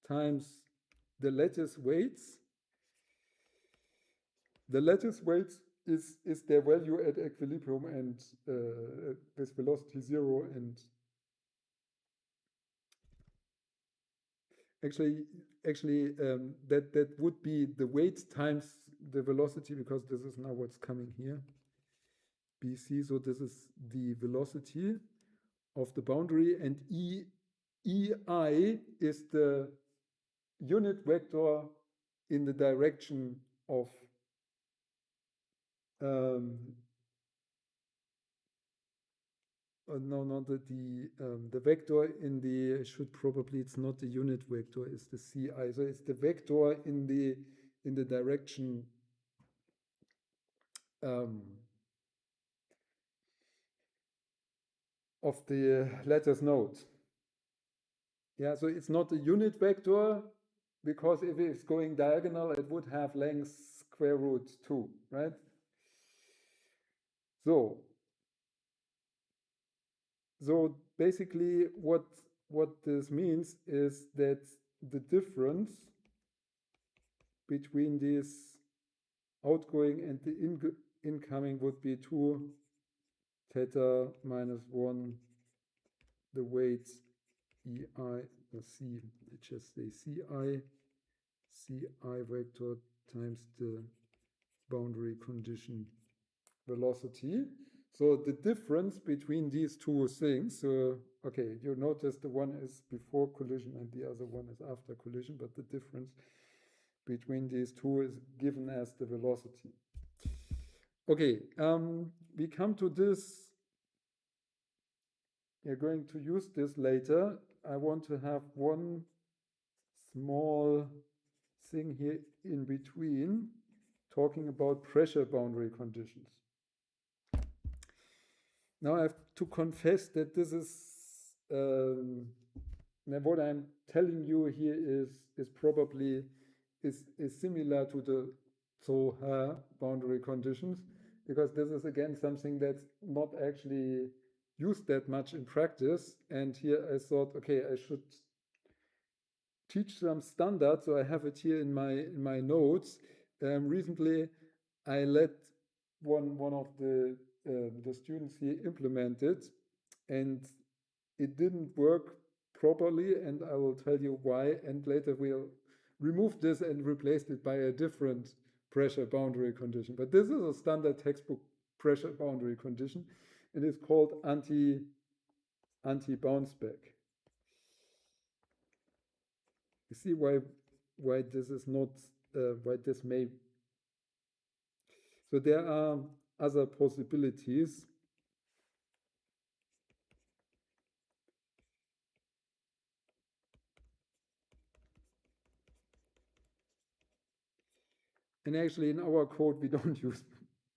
A: times the lattice weights. The lattice weights is their value at equilibrium and with velocity 0, and actually that would be the weight times the velocity, because this is now what's coming here, BC. So this is the velocity of the boundary, and EI is the unit vector in the direction of no, not the vector in the, it's not the unit vector, it's the CI. So it's the vector in the direction of the lattice node. Yeah, so it's not a unit vector, because if it's going diagonal, it would have length square root 2, right? So basically what this means is that the difference between this outgoing and the incoming would be 2 theta minus 1 the weight EI, C, let's just say CI vector times the boundary condition velocity. So the difference between these two things, okay, you notice the one is before collision and the other one is after collision, but the difference between these two is given as the velocity. Okay, we come to this. We're going to use this later. I want to have one small thing here in between, talking about pressure boundary conditions. Now I have to confess that this is what I'm telling you here is probably is similar to the Zohar boundary conditions, because this is again something that's not actually used that much in practice. And here I thought, okay, I should teach some standards, so I have it here in my notes. Recently, I let one of the students here implement it, and it didn't work properly, and I will tell you why. And later we'll remove this and replace it by a different pressure boundary condition. But this is a standard textbook pressure boundary condition, and it's called anti-bounce back. You see why this is not why this may. So there are other possibilities. And actually, in our code, we don't use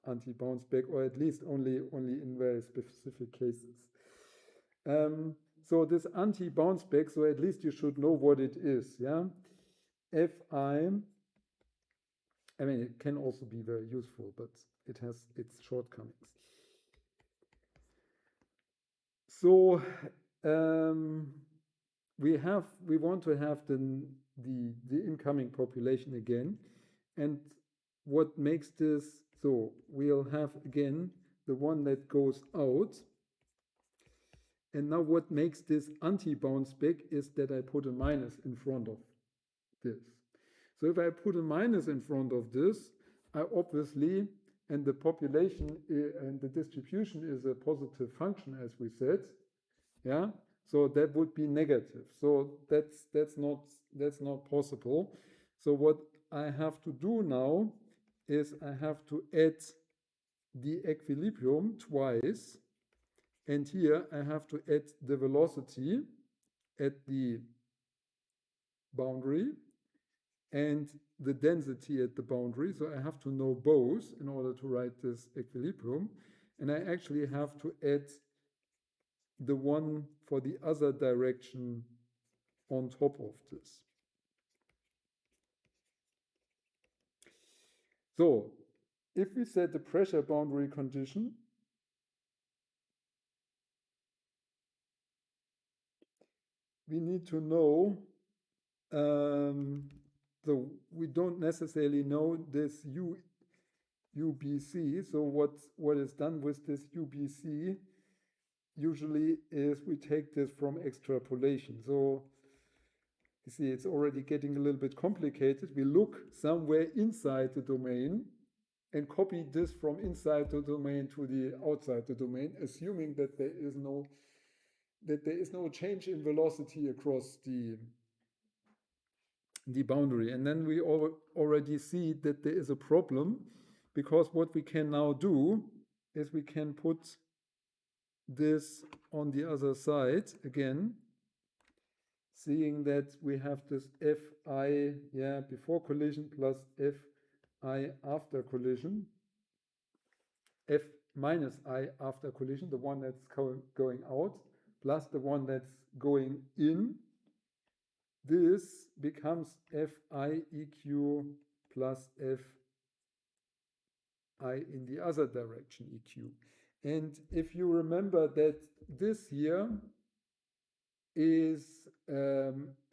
A: anti-bounce back, or at least only in very specific cases. So this anti-bounce back, so at least you should know what it is. Yeah, Fi. I mean, it can also be very useful, but it has its shortcomings. So we want to have the incoming population again, and what makes this, so we'll have again the one that goes out, and now what makes this anti-bounce back is that I put a minus in front of this. So if I put a minus in front of this, I obviously, and the population and the distribution is a positive function, as we said, yeah. So that would be negative. So that's not possible. So what I have to do now is I have to add the equilibrium twice, and here I have to add the velocity at the boundary and the density at the boundary. So I have to know both in order to write this equilibrium. And I actually have to add the one for the other direction on top of this. So if we set the pressure boundary condition, we need to know, so we don't necessarily know this UBC. So what is done with this UBC usually is we take this from extrapolation. So you see, it's already getting a little bit complicated. We look somewhere inside the domain and copy this from inside the domain to the outside the domain, assuming that there is no change in velocity across the boundary. And then we already see that there is a problem, because what we can now do is we can put this on the other side again, seeing that we have this Fi before collision plus Fi after collision, F minus I after collision, the one that's going out, plus the one that's going in. This becomes Fi Eq plus Fi in the other direction, Eq. And if you remember that this here is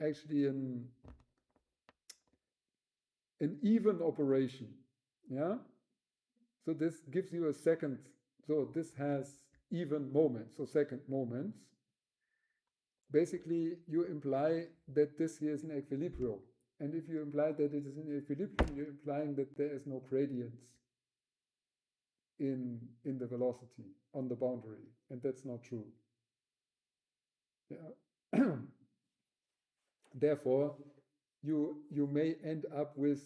A: actually an even operation, yeah? So this gives you a second, so this has even moments, so second moments. Basically, you imply that this here is an equilibrium. And if you imply that it is an equilibrium, you're implying that there is no gradients in the velocity on the boundary. And that's not true. Yeah. Therefore, you may end up with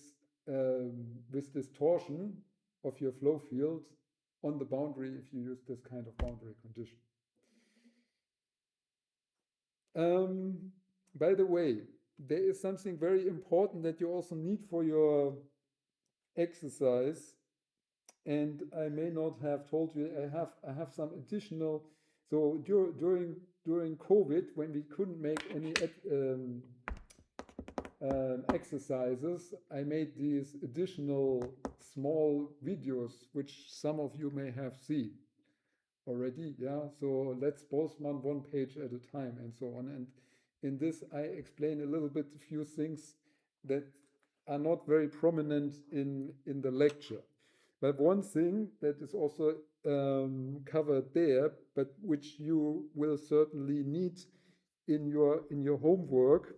A: distortion of your flow field on the boundary if you use this kind of boundary condition. By the way, there is something very important that you also need for your exercise, and I may not have told you. I have some additional. So during COVID, when we couldn't make any exercises, I made these additional small videos, which some of you may have seen already. Yeah, so let's Boltzmann one page at a time and so on. And in this, I explain a little bit a few things that are not very prominent in the lecture. But one thing that is also covered there, but which you will certainly need in your homework,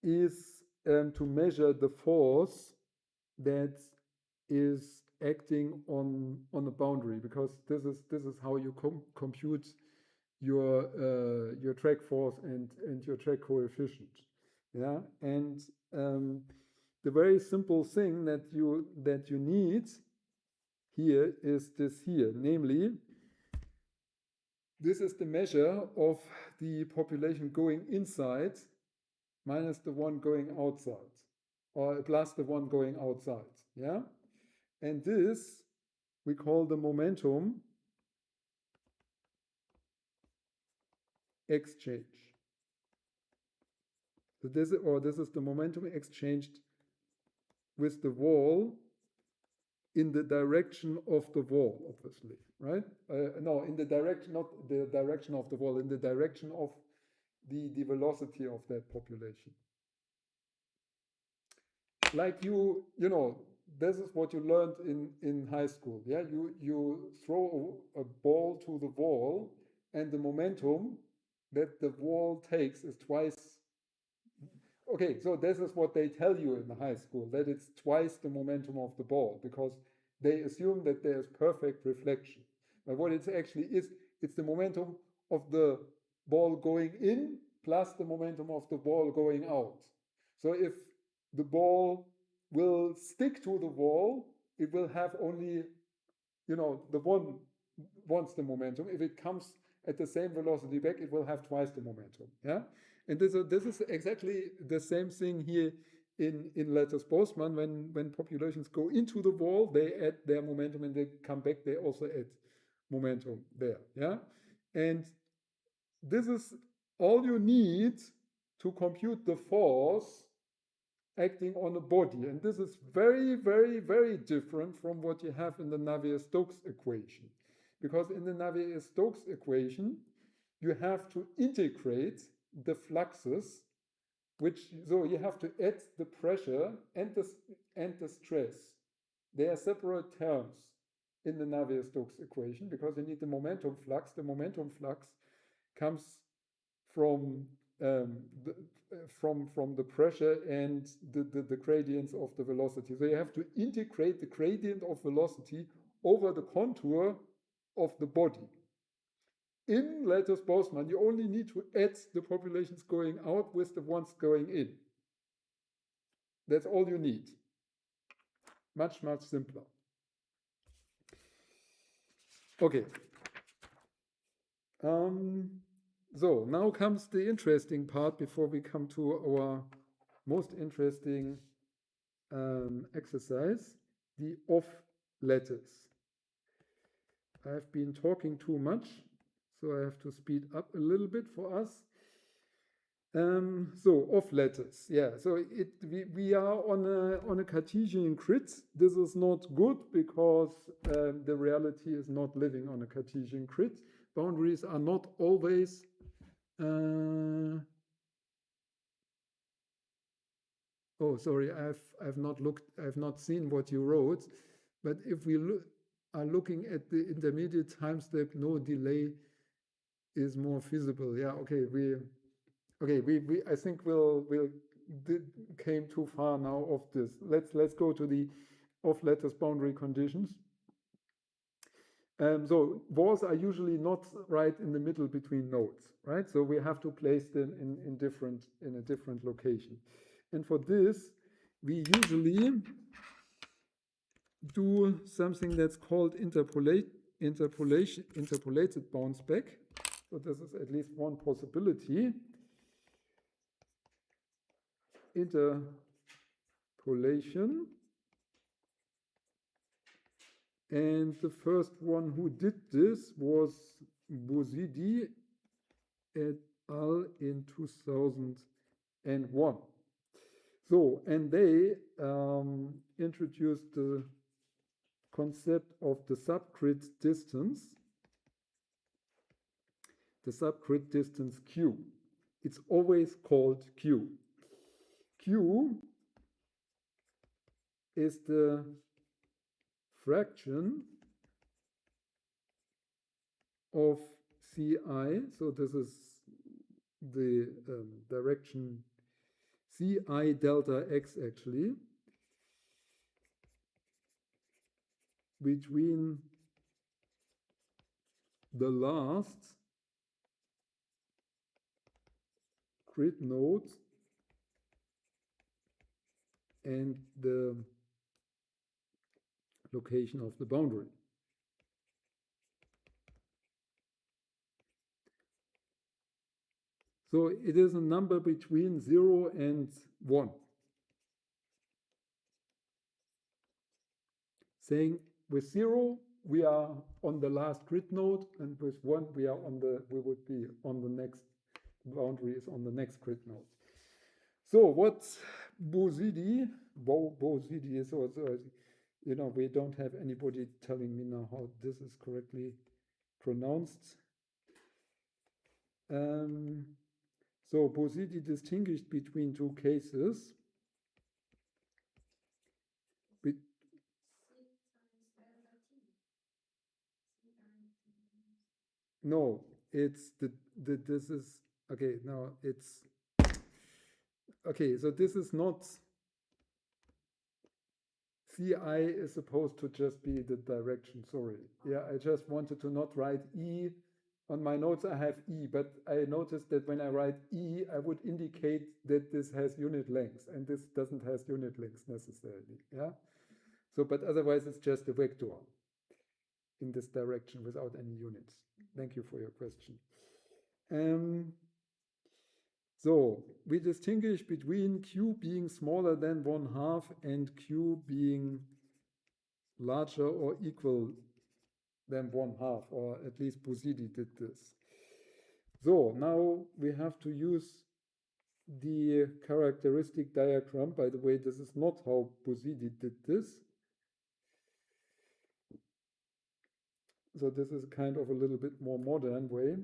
A: is to measure the force that is acting on a boundary, because this is how you compute your track force and your track coefficient. Yeah, and the very simple thing that you need here is this here, namely, this is the measure of the population going inside minus the one going outside, or plus the one going outside. Yeah, and this we call the momentum exchange. So this is the momentum exchanged with the wall in the direction of the wall, obviously, right? No, in the direction, not the direction of the wall, in the direction of the velocity of that population. Like you know, this is what you learned in high school. Yeah, you throw a ball to the wall, and the momentum that the wall takes is twice, okay, so this is what they tell you in the high school, that it's twice the momentum of the ball, because they assume that there's perfect reflection. But what it actually is, it's the momentum of the ball going in plus the momentum of the ball going out. So if the ball will stick to the wall, it will have only, the once the momentum. If it comes at the same velocity back, it will have twice the momentum. Yeah, and this is exactly the same thing here in lattice Boltzmann. When populations go into the wall, they add their momentum, and they come back, they also add momentum there. Yeah, and this is all you need to compute the force acting on a body. And this is very, very, very different from what you have in the Navier-Stokes equation. Because in the Navier-Stokes equation, you have to integrate the fluxes, so you have to add the pressure and the stress. They are separate terms in the Navier-Stokes equation because you need the momentum flux. The momentum flux comes from from the pressure and the gradients of the velocity. So you have to integrate the gradient of velocity over the contour of the body. In lattice Boltzmann, you only need to add the populations going out with the ones going in. That's all you need. Much, much simpler. Okay. So now comes the interesting part before we come to our most interesting exercise, the off lattice. I've been talking too much, so I have to speed up a little bit for us. So off lattice, yeah. So we are on a Cartesian grid. This is not good because the reality is not living on a Cartesian grid. Boundaries are not always oh, sorry, I've not looked, I've not seen what you wrote, but if we are looking at the intermediate time step, no delay is more feasible. Yeah, okay, we I think we'll came too far now of this. Let's go to the off lattice boundary conditions. So walls are usually not right in the middle between nodes, right? So we have to place them in a different location. And for this, we usually do something that's called interpolated bounce back. So this is at least one possibility. Interpolation. And the first one who did this was Bozidi et al. In 2001. So, and they introduced the concept of the subgrid distance, Q. It's always called Q. Q is the fraction of Ci, so this is the direction Ci delta x actually, between the last grid node and the location of the boundary. So it is a number between 0 and 1. Saying with 0 we are on the last grid node, and with 1 we would be on the next boundary is on the next grid node. So what Bozidi is also, we don't have anybody telling me now how this is correctly pronounced. So Bozidi distinguished between two cases. No, it's this is okay. Now it's okay, so this is not, CI is supposed to just be the direction, sorry. Yeah, I just wanted to not write E. On my notes I have E, but I noticed that when I write E, I would indicate that this has unit length, and this doesn't have unit length necessarily, yeah? So, but otherwise it's just a vector in this direction without any units. Thank you for your question. So we distinguish between Q being smaller than 1/2 and Q being larger or equal than 1/2, or at least Busidi did this. So now we have to use the characteristic diagram. By the way, this is not how Busidi did this. So this is kind of a little bit more modern way.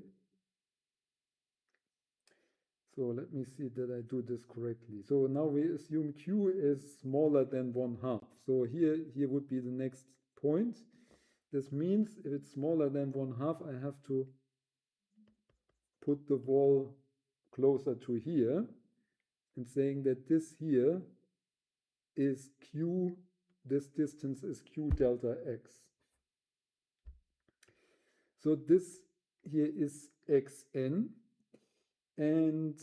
A: So let me see that I do this correctly. So now we assume Q is smaller than 1/2. So here would be the next point. This means if it's smaller than 1/2, I have to put the wall closer to here and saying that this here is Q, this distance is Q delta X. So this here is Xn, and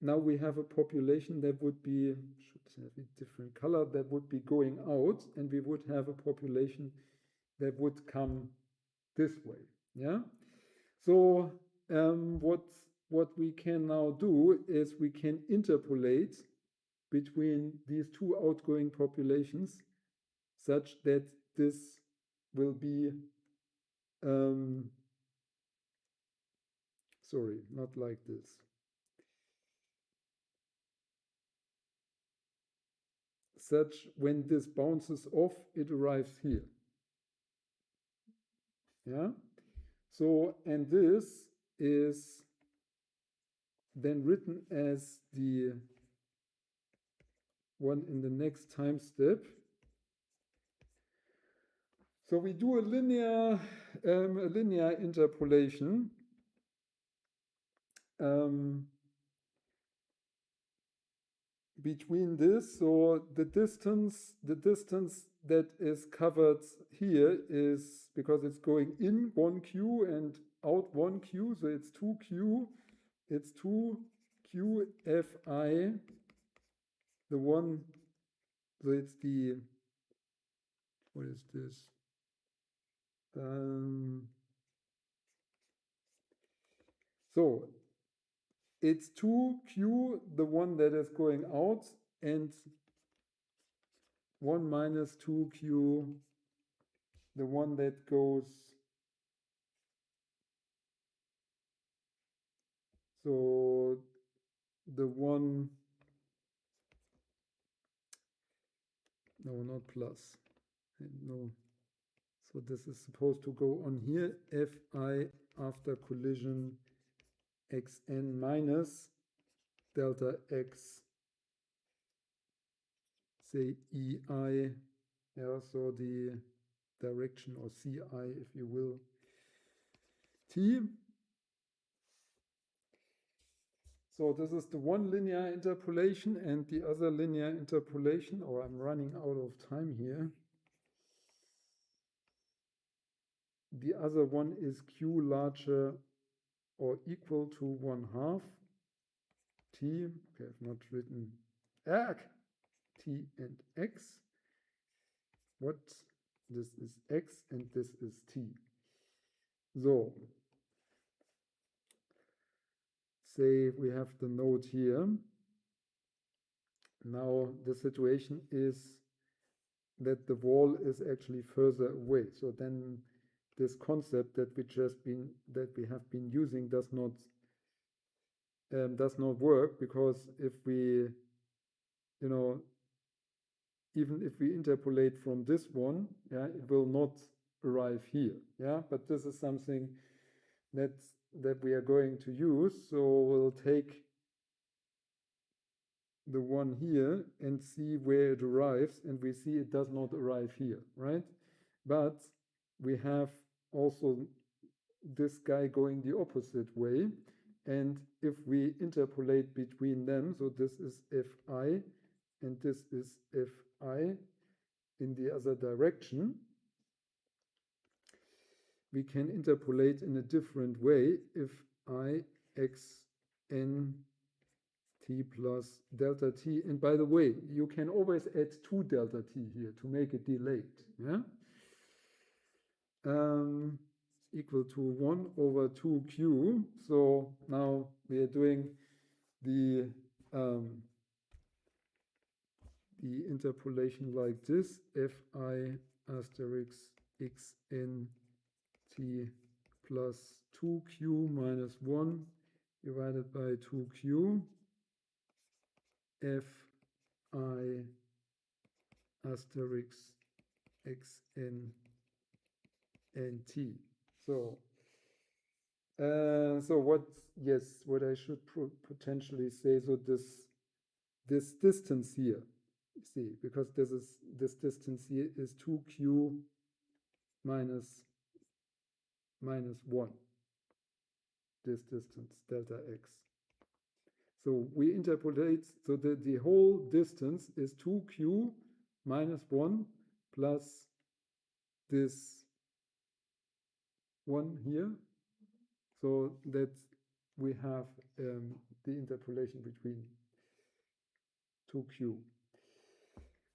A: now we have a population that would be, should have a different color, that would be going out, and we would have a population that would come this way, yeah? So what we can now do is we can interpolate between these two outgoing populations such that this will be, sorry, not like this. Such when this bounces off, it arrives here. Yeah. So, and this is then written as the one in the next time step. So we do a linear interpolation. Between this, so the distance that is covered here is, because it's going in 1Q and out 1Q, so it's 2Q, it's 2QFI, the one, so it's the, what is this? So it's 2Q, the one that is going out, and 1 minus 2Q, the one that goes, so the one, no, not plus, no. So this is supposed to go on here, Fi after collision Xn minus delta X, say EI, yeah, so the direction, or CI, if you will, T. So this is the one linear interpolation, and the other linear interpolation, or I'm running out of time here. The other one is Q larger or equal to 1/2 T. Okay, I've not written T and X. What? This is X and this is T. So say we have the node here. Now the situation is that the wall is actually further away. So then this concept that we have been using does not work, because if we, you know, even if we interpolate from this one, yeah, it will not arrive here. Yeah, but this is something that we are going to use. So we'll take the one here and see where it arrives, and we see it does not arrive here, right? But we have also this guy going the opposite way, And if we interpolate between them, so this is Fi and this is Fi in the other direction, we can interpolate in a different way if I x n t plus delta t. And by the way, you can always add 2 delta t here to make it delayed. Yeah? Equal to 1 over 2q. So now we are doing the interpolation like this: Fi asterisk xn t plus 2q minus 1 divided by 2q Fi asterisk xn and t. So what I should potentially say, so this distance here, you see, because this distance here is 2q minus 1, this distance, delta x. So we interpolate, so the whole distance is 2q minus 1 plus this 1 here. So that we have the interpolation between 2q.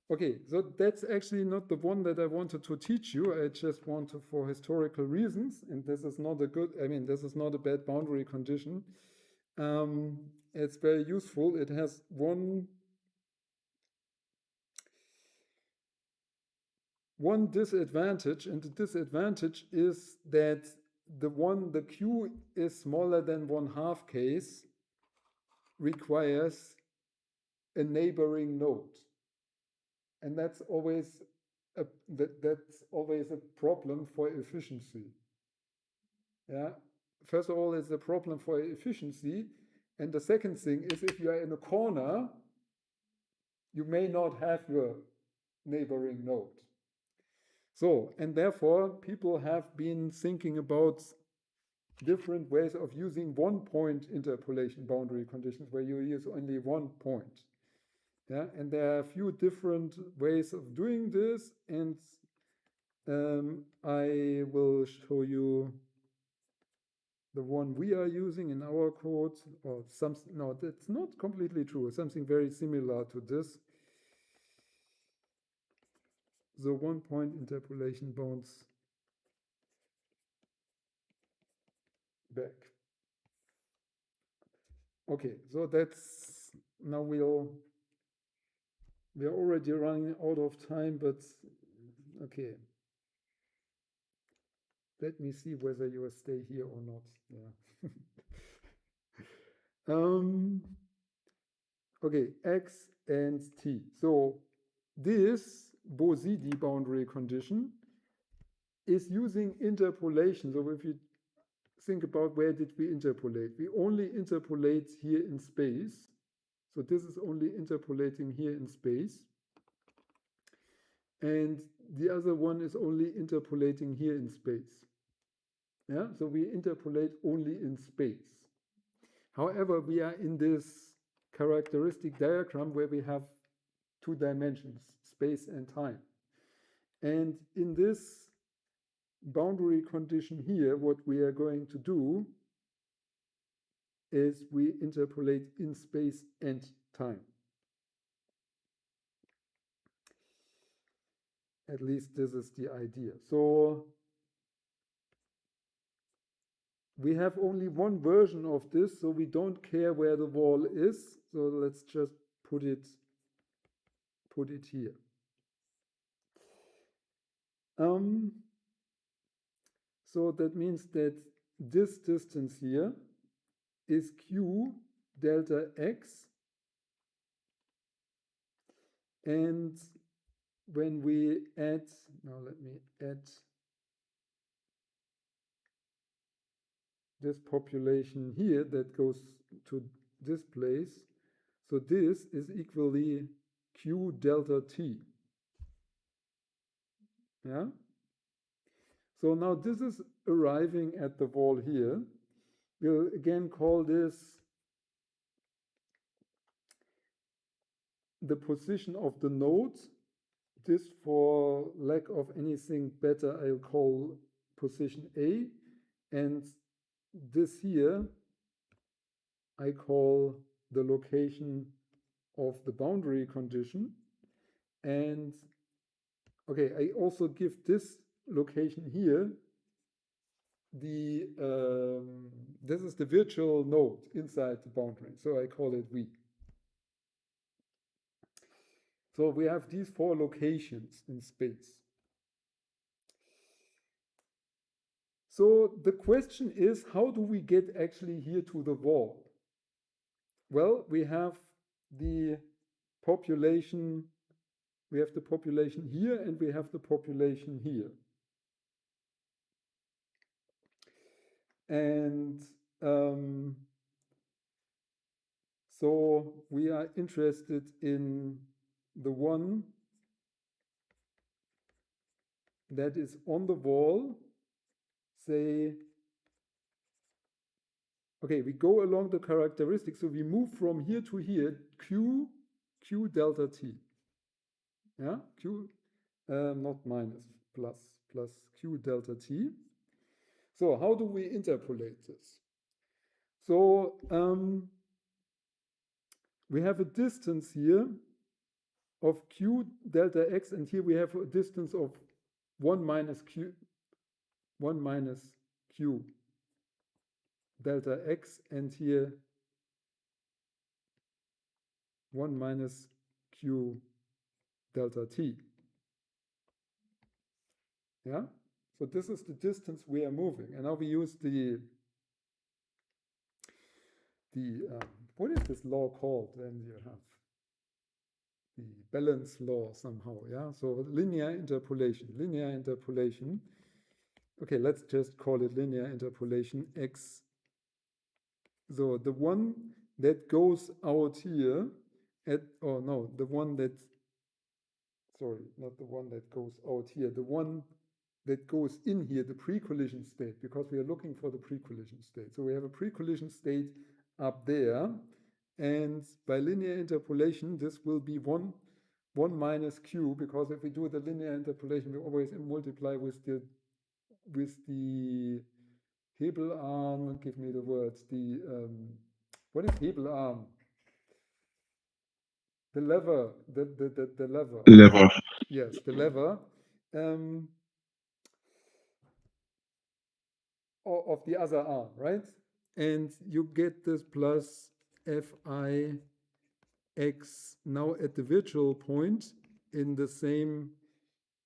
A: Okay, so that's actually not the one that I wanted to teach you. I just want to, for historical reasons, and this is not a good, I mean, this is not a bad boundary condition. It's very useful. It has one disadvantage, and the disadvantage is that the q is smaller than 1/2 case requires a neighboring node. And that's always a problem for efficiency. Yeah. First of all, it's a problem for efficiency. And the second thing is, if you are in a corner, you may not have your neighboring node. So, and therefore, people have been thinking about different ways of using one-point interpolation boundary conditions where you use only 1 point. Yeah, and there are a few different ways of doing this, and I will show you the one we are using in our code, or something. No, that's not completely true. Something very similar to this. The one-point interpolation bounds back. Okay, so that's now we are already running out of time, but okay. Let me see whether you will stay here or not. Yeah. Okay, x and t. So this Bosidi boundary condition is using interpolation. So if you think about where did we interpolate, we only interpolate here in space. So this is only interpolating here in space. And the other one is only interpolating here in space. Yeah, so we interpolate only in space. However, we are in this characteristic diagram where we have 2 dimensions, space and time. And in this boundary condition here, what we are going to do is we interpolate in space and time. At least this is the idea. So we have only one version of this, so we don't care where the wall is. So let's just put it here. So that means that this distance here is q delta x. And when we add, now let me add this population here that goes to this place. So this is equally q delta t. Yeah. So now this is arriving at the wall here. we'll again call this the position of the node. This, for lack of anything better, I'll call position A, and this here I call the location of the boundary condition. And okay, I also give this location here the this is the virtual node inside the boundary, so I call it V. So we have these 4 locations in space. So the question is, how do we get actually here to the wall? Well, we have the population here, and we have the population here. And so we are interested in the one that is on the wall, say, okay, we go along the characteristics, so we move from here to here, Q delta T. Yeah, Q, not minus, plus Q delta T. So how do we interpolate this? So we have a distance here of Q delta X, and here we have a distance of 1 minus Q delta X, and here 1 minus Q delta T. Yeah, so this is the distance we are moving, and now we use the what is this law called? Then you have the balance law somehow. Yeah, so linear interpolation. Okay, let's just call it linear interpolation X. So the one that goes out here the one that, sorry, not the one that goes out here, the one that goes in here, the pre-collision state, because we are looking for the pre-collision state. So we have a pre-collision state up there, and by linear interpolation, this will be 1 minus Q, because if we do the linear interpolation, we always multiply with the Hebelarm, give me the words, what is Hebelarm? The lever, the lever.
C: Lever.
A: Yes, the lever. Of the other arm, right? And you get this plus Fi x now at the virtual point in the same,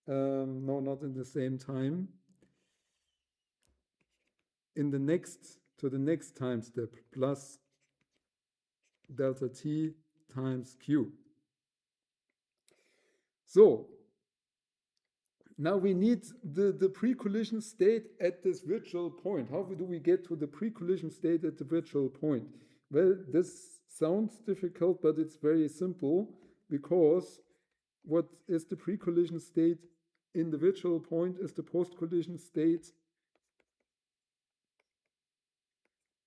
A: no, not in the same time, in the next time step, plus delta t times q. So now we need the pre-collision state at this virtual point. How do we get to the pre-collision state at the virtual point? Well, this sounds difficult, but it's very simple, because what is the pre-collision state in the virtual point is the post-collision state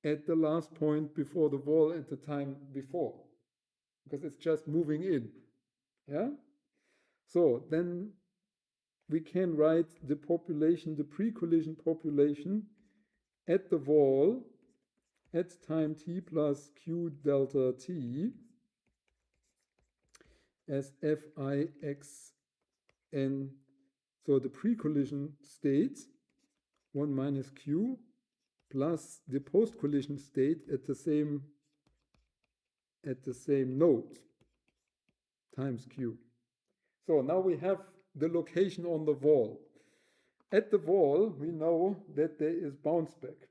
A: at the last point before the wall at the time before, because it's just moving in. Yeah? So then we can write the pre-collision population at the wall at time t plus q delta t as Fi x n. So the pre-collision state 1 minus q plus the post-collision state at the same node times q. So now we have the location on the wall. At the wall, we know that there is bounce back.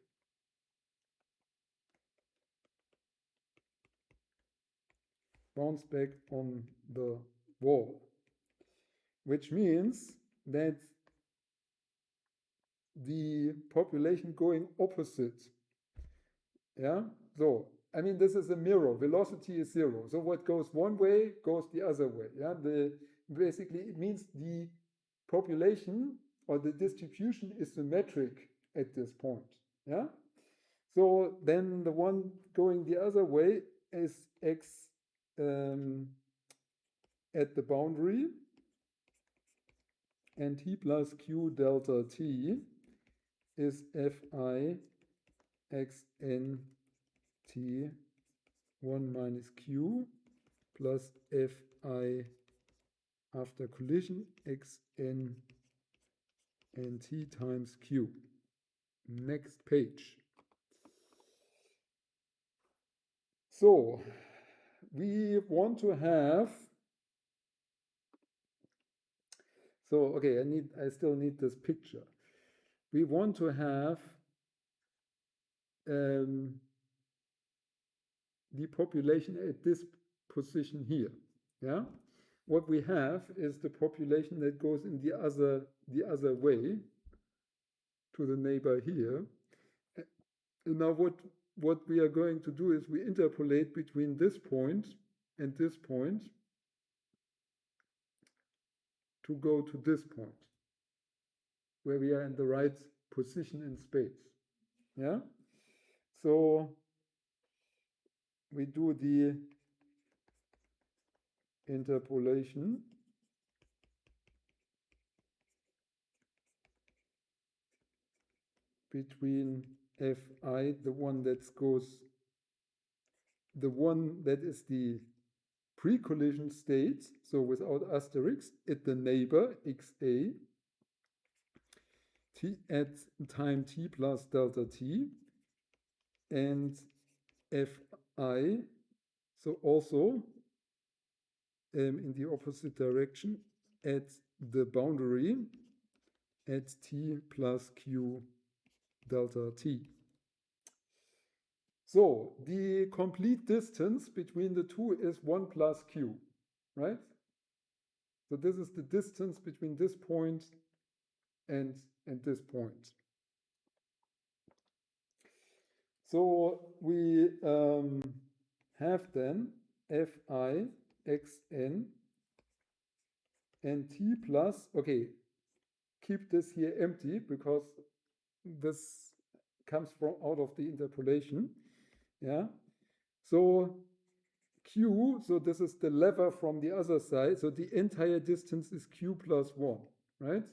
A: Bounce back on the wall, which means that the population going opposite. Yeah, so I mean, this is a mirror. Velocity is 0. So what goes one way goes the other way. Yeah, basically it means the population or the distribution is symmetric at this point. Yeah, So then the one going the other way is x at the boundary, and t plus q delta t is fi xn t 1 minus q plus fi after collision xn and t times q. Next page. So we want to have, so okay, I still need this picture. We want to have the population at this position here. Yeah, what we have is the population that goes in the other way to the neighbor here. And now what we are going to do is we interpolate between this point and this point to go to this point where we are in the right position in space. Yeah, so we do the interpolation between fi, the one that is the pre-collision state, so without asterisks, at the neighbor xa, t at time t plus delta t, and fi, so also in the opposite direction at the boundary at t plus q delta t. So the complete distance between the two is 1 plus q, right? So this is the distance between this point and this point. So we have then fi xn and t plus, okay, keep this here empty because this comes from out of the interpolation. Yeah. So q, so this is the lever from the other side. So the entire distance is q plus 1, right?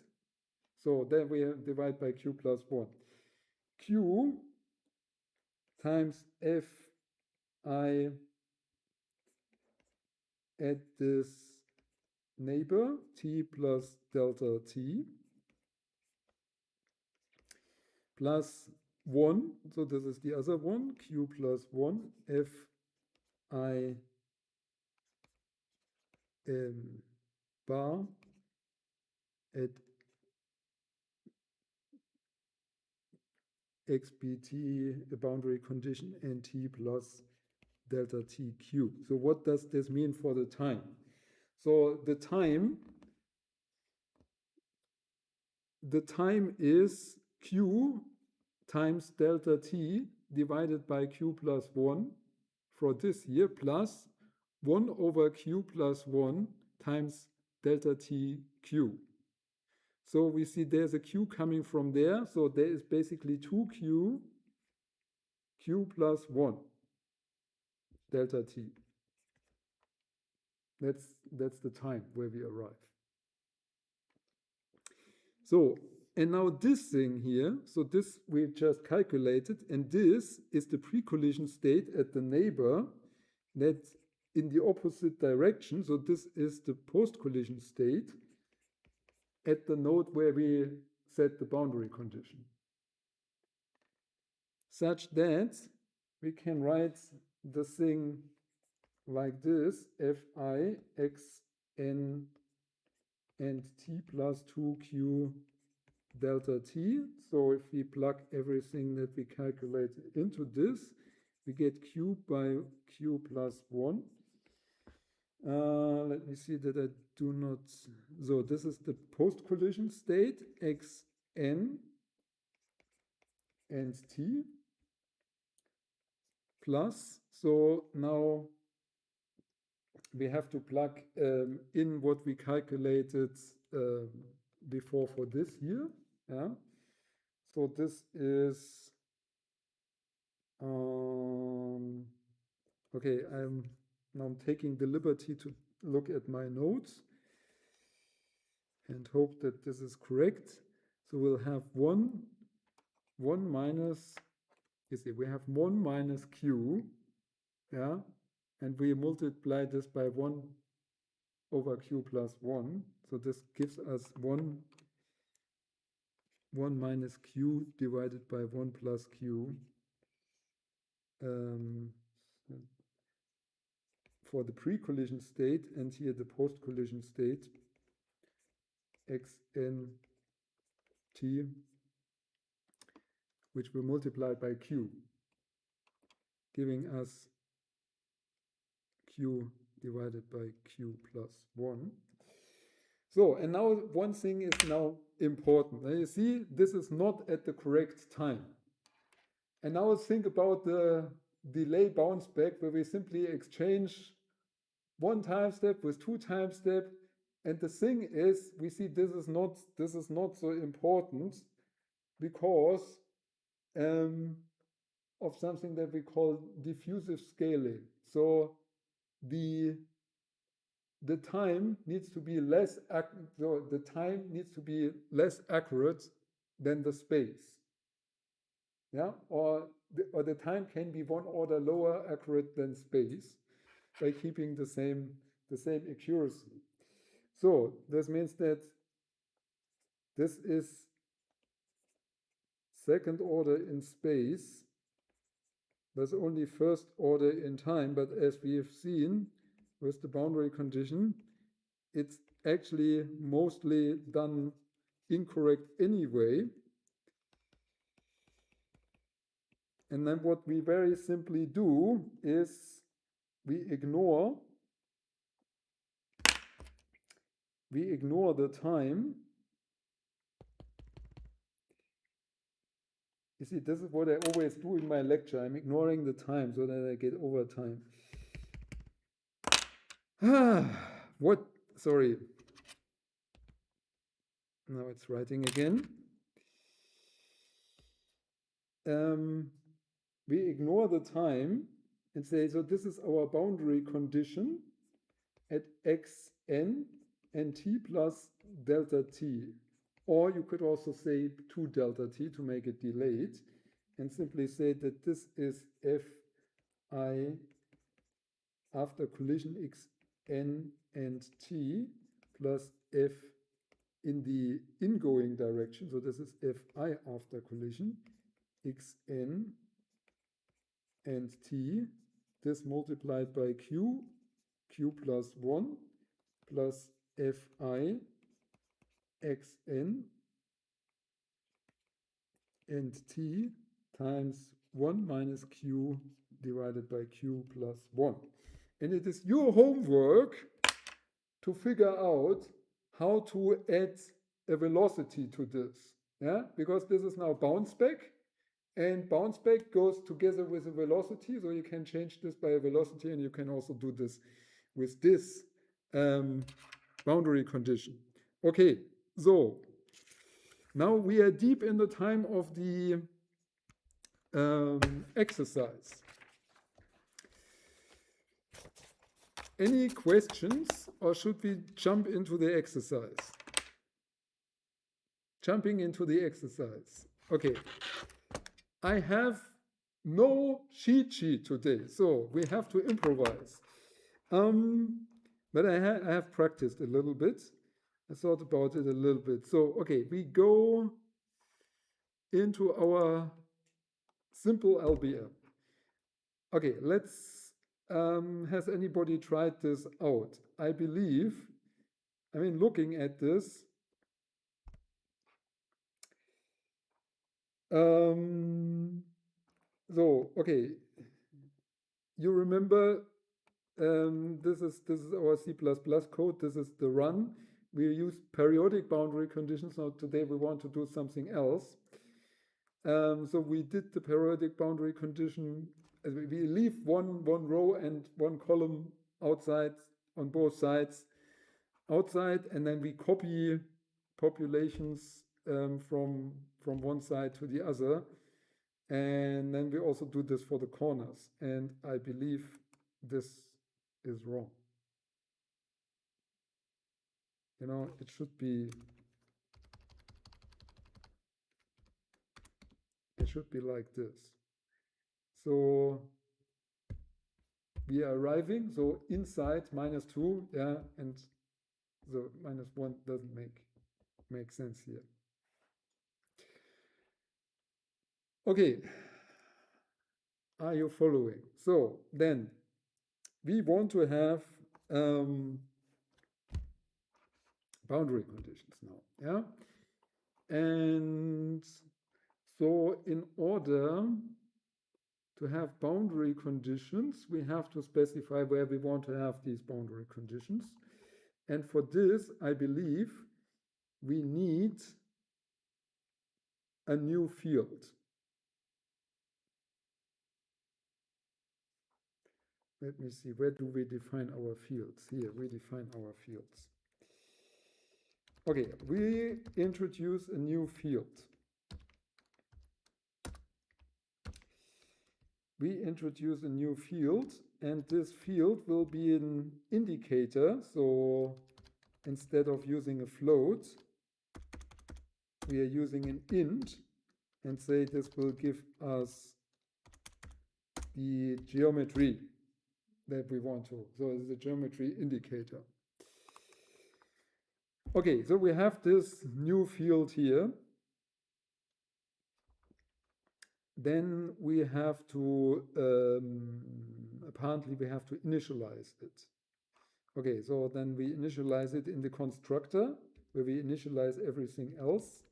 A: So then we divide by q plus 1. Q times fi at this neighbor, t plus delta t, plus 1, so this is the other one, q plus 1, fi bar at xbt, a boundary condition, and t plus delta t cube. So what does this mean for the time? So the time is q times delta t divided by q plus 1 for this here, plus 1 over q plus 1 times delta t q. So we see there's a q coming from there. So there is basically 2q, q plus 1 delta t. That's the time where we arrive. So, and now this thing here, so this we just calculated, and this is the pre-collision state at the neighbor that in the opposite direction. So this is the post-collision state at the node where we set the boundary condition, such that we can write the thing like this: fi xn and t plus 2q delta t. So if we plug everything that we calculated into this, we get q by q plus 1. Let me see that I do not. So this is the post-collision state, xn and t plus. So now we have to plug in what we calculated before for this here. Yeah. So this is Okay, I'm taking the liberty to look at my notes and hope that this is correct. So we'll have 1 minus, you see, we have 1 minus q, yeah, and we multiply this by 1 over q plus 1. So this gives us 1 minus q divided by 1 plus q. For the pre-collision state, and here the post-collision state, xn t, which we multiply by q, giving us q divided by q plus 1. So, and now one thing is now important. Now you see, this is not at the correct time. And now think about the delay bounce back, where we simply exchange 1 time step with 2 time step. And the thing is, we see this is not so important because of something that we call diffusive scaling. So the time needs to be less accurate than the space. Yeah, or the time can be 1 order lower accurate than space by keeping the same accuracy. So this means that this is second order in space. That's only first order in time, but as we have seen with the boundary condition, it's actually mostly done incorrect anyway. And then what we very simply do is we ignore the time. You see, this is what I always do in my lecture. I'm ignoring the time so that I get over time. What? Sorry. Now it's writing again. We ignore the time and say, so this is our boundary condition at xn and t plus delta t. Or you could also say 2 delta t to make it delayed, and simply say that this is fi after collision xn and t plus f in the ingoing direction. So this is fi after collision xn and t, this multiplied by q plus 1 plus fi xn and t times 1 minus q divided by q plus 1. And it is your homework to figure out how to add a velocity to this. Yeah, because this is now bounce back, and bounce back goes together with a velocity, so you can change this by a velocity, and you can also do this with this boundary condition. Okay, so now we are deep in the time of the exercise. Any questions, or should we jump into the exercise? Jumping into the exercise. Okay. I have no cheat sheet today, so we have to improvise. But I have practiced a little bit. I thought about it a little bit. So, okay, we go into our simple LBM. Okay, let's, has anybody tried this out? I believe, looking at this, so, okay, you remember this is our C++ code. This is the run. We use periodic boundary conditions. Now today we want to do something else. So we did the periodic boundary condition. We leave one row and one column outside on both sides outside, and then we copy populations from one side to the other. And then we also do this for the corners. And I believe this is wrong. You know, it should be like this. So we are arriving, so inside -2, yeah, and the -1 doesn't make sense here. Okay, are you following? So then we want to have boundary conditions now, yeah? And so in order to have boundary conditions, we have to specify where we want to have these boundary conditions. And for this, I believe we need a new field. Let me see, where do we define our fields? Here, we define our fields. Okay, we introduce a new field. We introduce a new field, and this field will be an indicator. So instead of using a float, we are using an int, and say this will give us the geometry that we want to. So it's a geometry indicator. Okay, so we have this new field here. Then we have to, apparently we have to initialize it. Okay, so then we initialize it in the constructor, where we initialize everything else.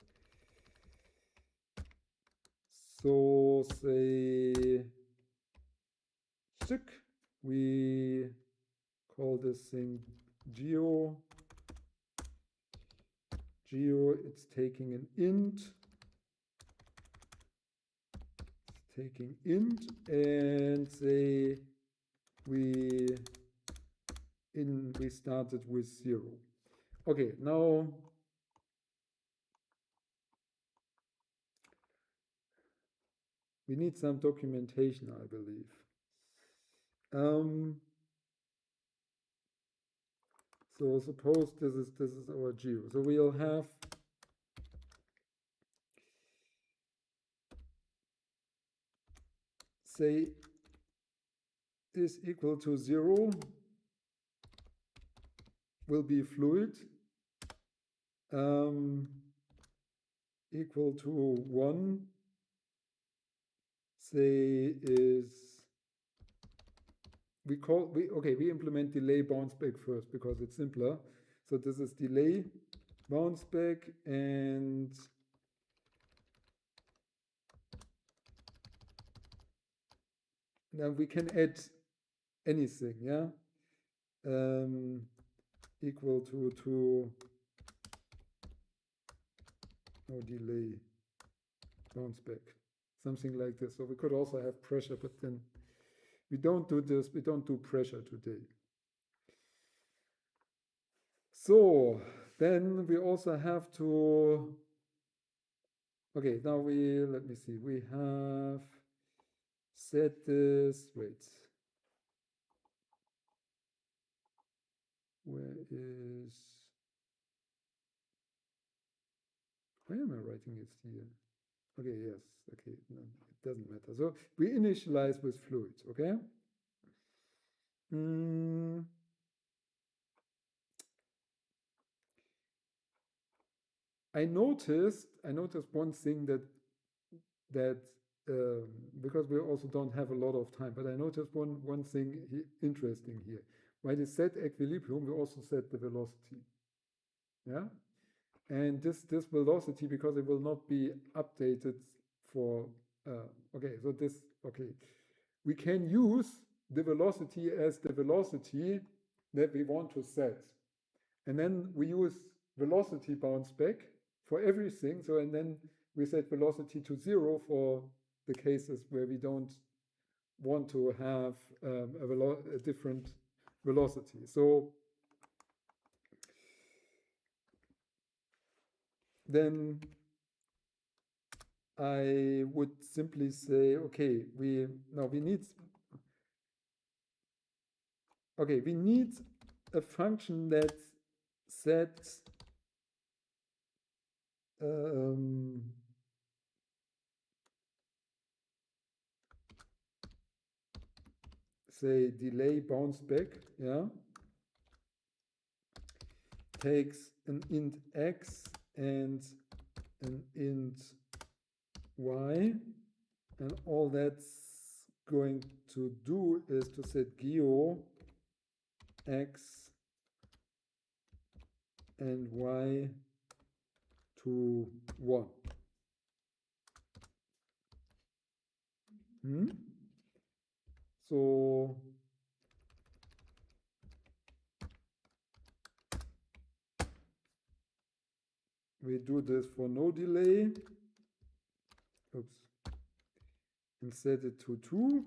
A: So say sick, we call this thing geo. Geo, it's taking an int. Taking int, and say we started with 0. Okay, now we need some documentation, I believe. So suppose this is our geo. So we'll have say is equal to 0 will be fluid, equal to 1 say is we implement delay bounce back first because it's simpler. So this is delay bounce back, and now we can add anything, yeah, equal to no delay bounce back, something like this. So we could also have pressure, but then we don't do this. We don't do pressure today. So then we also have to. Okay, now let me see. We have set this. Wait. Where am I writing it here? Okay, yes, okay, no, it doesn't matter. So we initialize with fluid, okay? I noticed one thing that because we also don't have a lot of time, but I noticed one thing interesting here. While we set equilibrium, we also set the velocity. Yeah, and this velocity, because it will not be updated for okay. So this we can use the velocity as the velocity that we want to set, and then we use velocity bounce back for everything. So and then we set velocity to 0 for the cases where we don't want to have a different velocity. So then I would simply say, okay, we need a function that sets say delay bounce back, yeah, takes an int x and an int y, and all that's going to do is to set geo x and y to 1. So we do this for no delay. Oops. And set it to 2.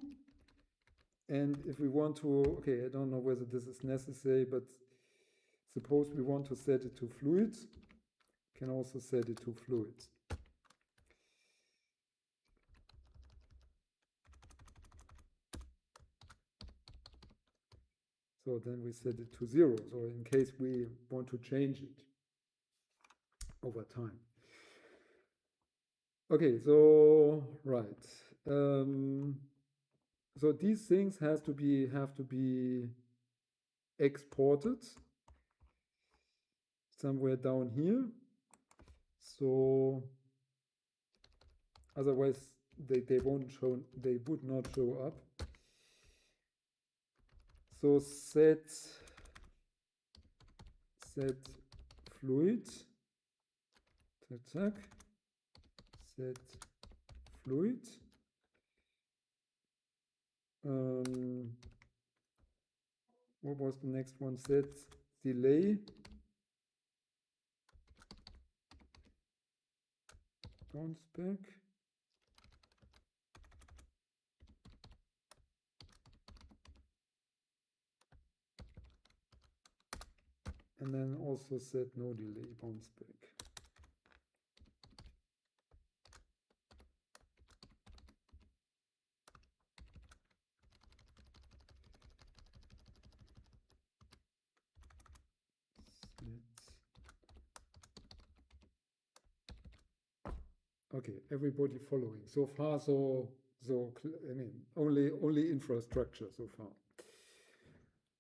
A: And if we want to, okay, I don't know whether this is necessary, but suppose we want to set it to fluid, can also set it to fluid. So then we set it to 0, so in case we want to change it over time. Okay, so right. So these things have to be exported somewhere down here. So otherwise they would not show up. So set fluid, set fluid. What was the next one? Set delay bounce back. And then also set no delay bounce back. Okay, everybody following. So far, so I mean, only infrastructure so far.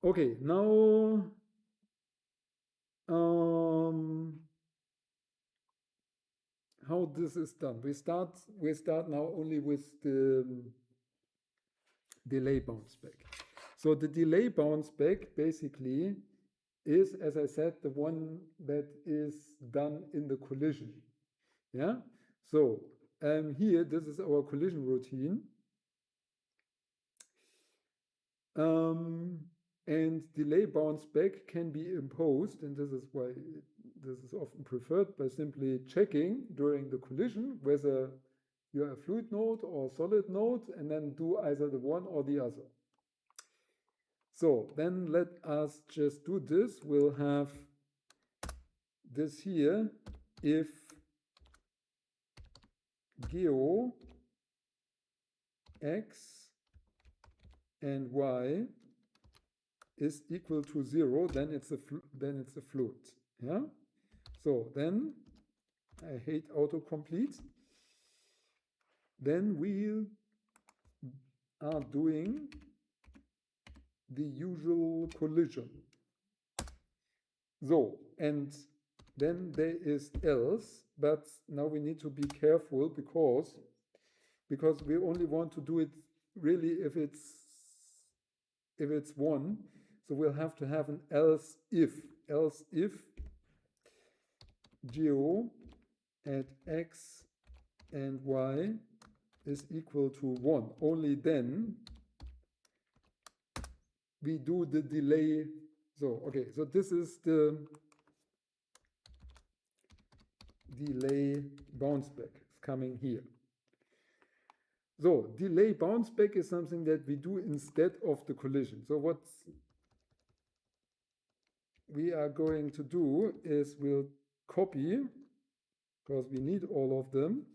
A: Okay, now how this is done. We start now only with the delay bounce back. So the delay bounce back basically is, as I said, the one that is done in the collision. Yeah. So here, this is our collision routine. And delay bounce back can be imposed, and this is why this is often preferred, by simply checking during the collision whether you're a fluid node or solid node, and then do either the one or the other. So then let us just do this. We'll have this here if geo x and y is equal to 0, then it's a fluid. Yeah. So then I hate autocomplete. Then we are doing the usual collision. So, and then there is else, but now we need to be careful because we only want to do it really if it's 1. So we'll have to have an else if geo at x and y is equal to 1. Only then we do the delay. So, okay, so this is the delay bounce back. It's coming here. So, delay bounce back is something that we do instead of the collision. So what we are going to do is we'll copy, because we need all of them.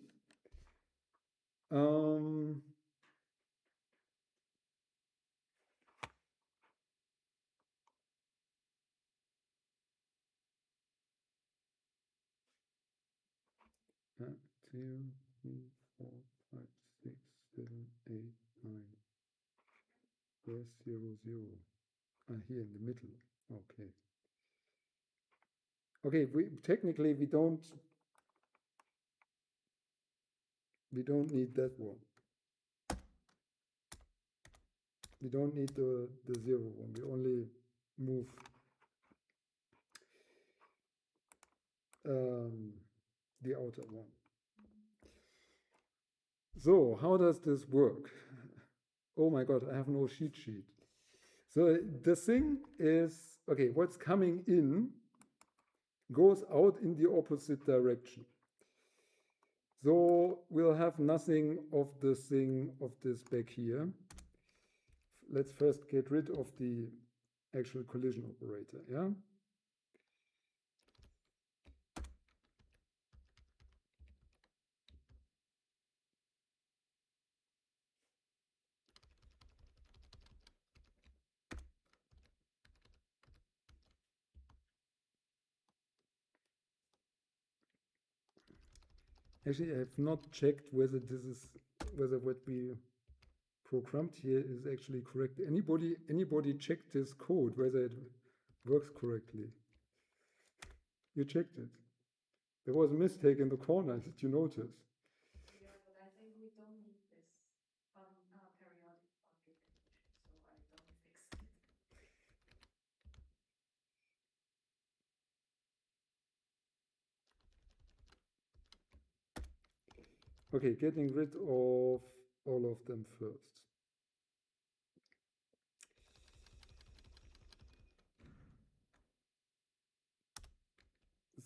A: Um, uh, 2, 3, 4, 5, 6, 7, 8, 9. Where's 0, 0? Here in the middle. Okay. Okay, technically we don't need that one. We don't need the 0 one. We only move the outer one. So how does this work? Oh my God, I have no cheat sheet. So the thing is, okay, what's coming in goes out in the opposite direction. So we'll have nothing of this thing of this back here. Let's first get rid of the actual collision operator, yeah? Actually, I have not checked whether what we programmed here is actually correct. Anybody check this code, whether it works correctly? You checked it. There was a mistake in the corner. Did you notice?
B: Yeah, but I think we don't need this periodic architecture, so I don't fix it.
A: Okay, getting rid of all of them first.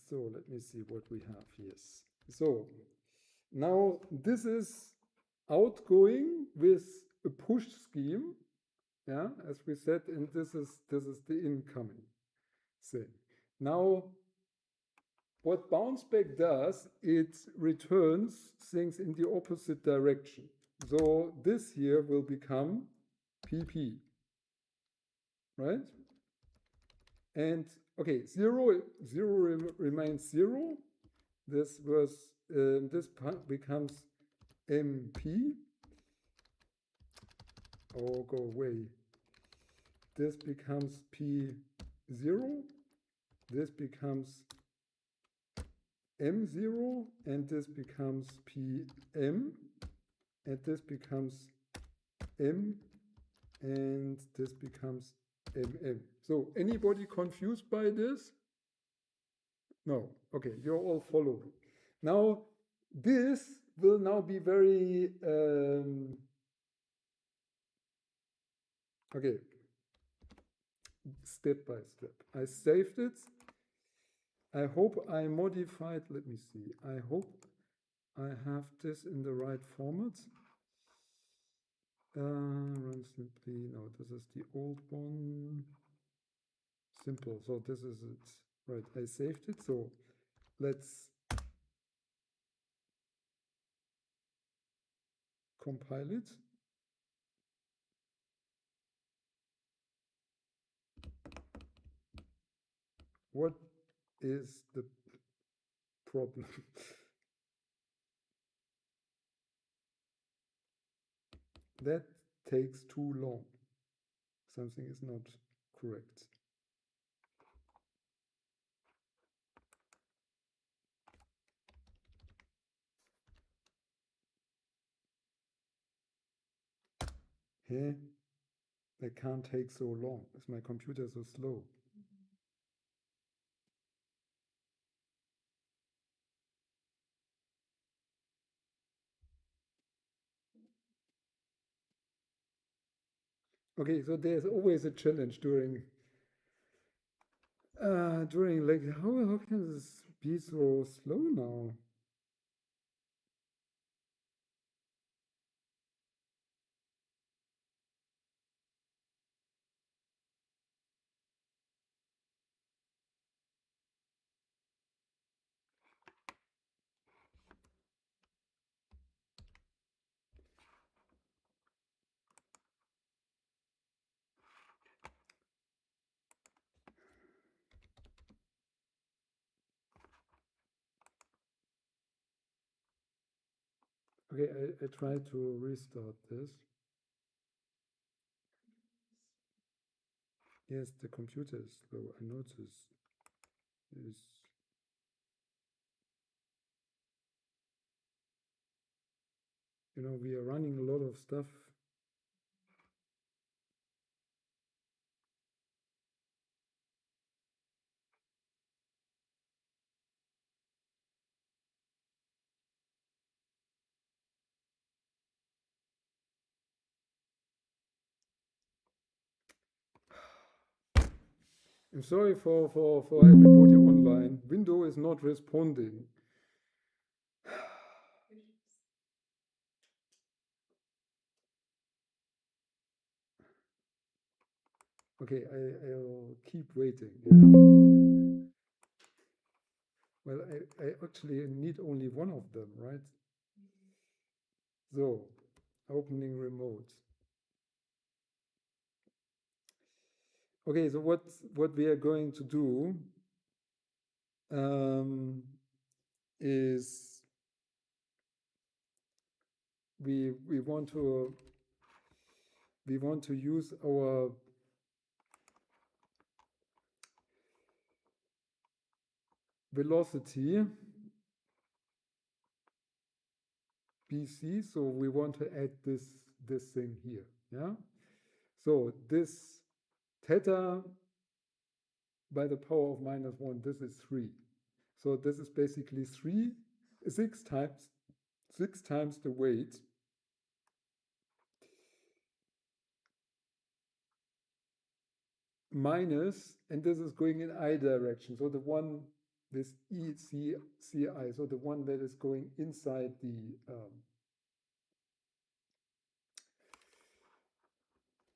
A: So let me see what we have. Yes. So now this is outgoing with a push scheme, yeah, as we said, and this is the incoming thing. Now, what bounce back does, it returns things in the opposite direction. So this here will become PP, right? And okay, 0 remains 0. This becomes MP. Oh, go away. This becomes P0. This becomes M0, and this becomes PM, and this becomes M, and this becomes MM. So anybody confused by this? No. Okay, you're all following. Now, this will now be very okay, step by step. I saved it. I hope I modified, let me see. I hope I have this in the right format. Run simply, no, this is the old one. Simple, so this is it. Right, I saved it, so let's compile it. What is the problem? That takes too long. Something is not correct. Hey, that can't take so long. Is my computer so slow? Okay, so there's always a challenge during like how can this be so slow now? Okay, I try to restart this. Yes, the computer is slow, I notice. You know, we are running a lot of stuff. I'm sorry for everybody online. Windows is not responding. Okay, I'll keep waiting. Yeah. Well, I actually need only one of them, right? So, opening remote. Okay, so what we are going to do is we want to use our velocity BC, so we want to add this thing here, yeah? So this theta by the power of -1, this is 3. So this is basically 6 times the weight minus, and this is going in I direction. So the one, this ECI, so the one that is going inside the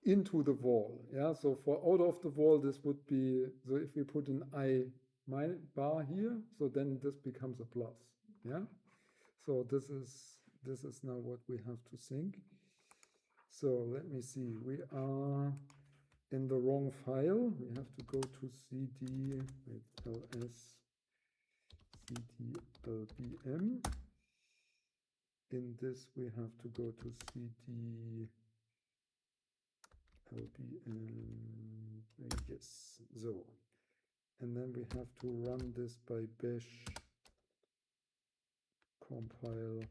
A: into the wall. Yeah, so for out of the wall, this would be, so if we put an I bar here, so then this becomes a plus. Yeah, so this is now what we have to think. So let me see, we are in the wrong file. We have to go to cd ls cd-lbm. In this, we have to go to cd LBM, yes, so. And then we have to run this by bash compile.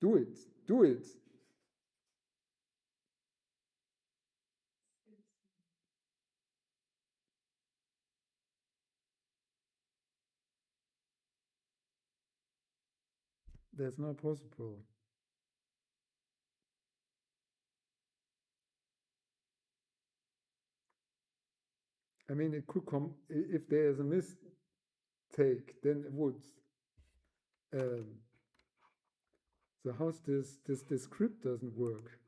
A: Do it, do it. That's not possible. I mean, it could come, if there is a mistake, then it would. So how's this script doesn't work?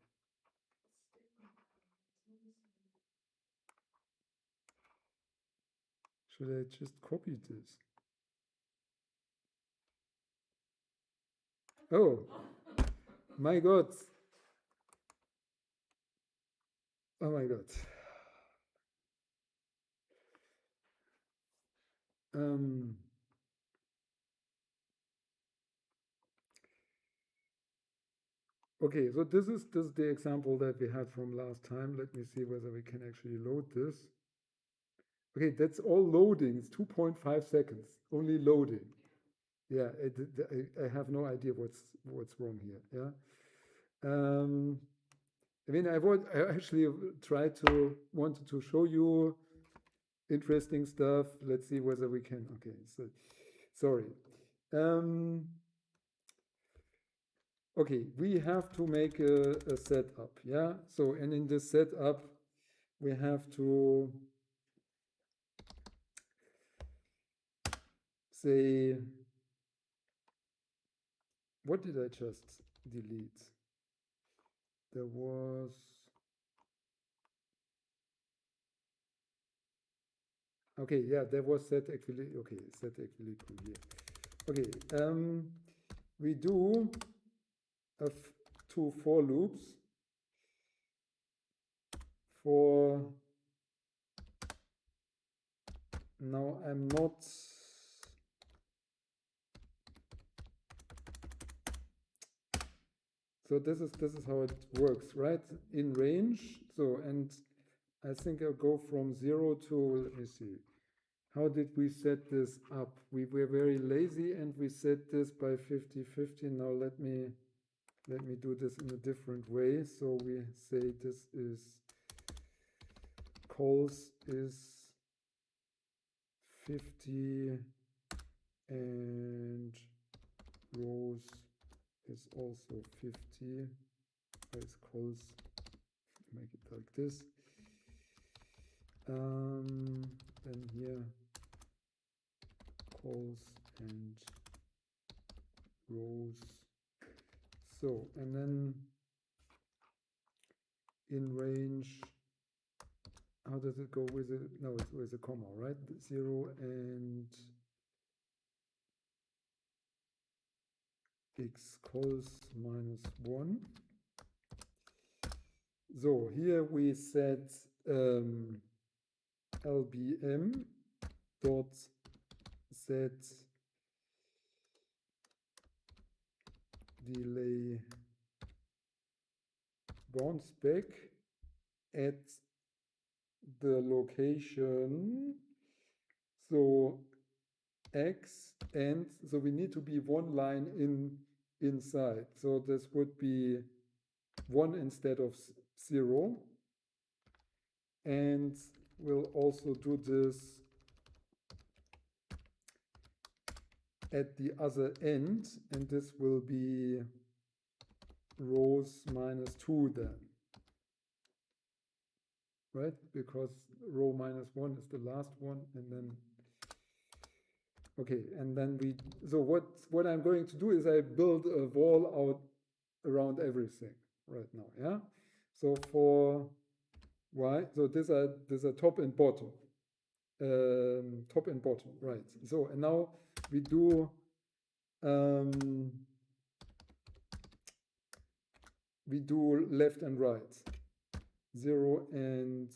A: Should I just copy this? Oh, my God. Oh my God. Okay, so this is the example that we had from last time. Let me see whether we can actually load this. Okay, that's all loading. It's 2.5 seconds, only loading. Yeah, I have no idea what's wrong here. Yeah. I mean, I actually wanted to show you interesting stuff. Let's see whether we can. Okay, so sorry. Okay, we have to make a setup, yeah? So, and in this setup, we have to say, what did I just delete? There was, okay, yeah, there was set equilibrium, okay, set equilibrium here. Okay, we do two for loops for, now I'm not So this is how it works, right? In range. So, and I think I'll go from 0 to, let me see. How did we set this up? We were very lazy and we set this by 50-50. Now let me do this in a different way. So we say this is cols is 50 and rows is also 50. As cols, make it like this. Then here cols and rows. So, and then in range, how does it go with it? No, it's with a comma, right? 0 and x cols minus 1. So here we set LBM dot set delay bounce back at the location, so x, and so we need to be one line inside, so this would be 1 instead of 0, and we'll also do this at the other end, and this will be rows minus 2 then, right? Because row minus 1 is the last one, and then, okay, and then we, so what I'm going to do is I build a wall out around everything right now, yeah? So for y, so these are top and bottom, right? So, and now we do left and right, 0 and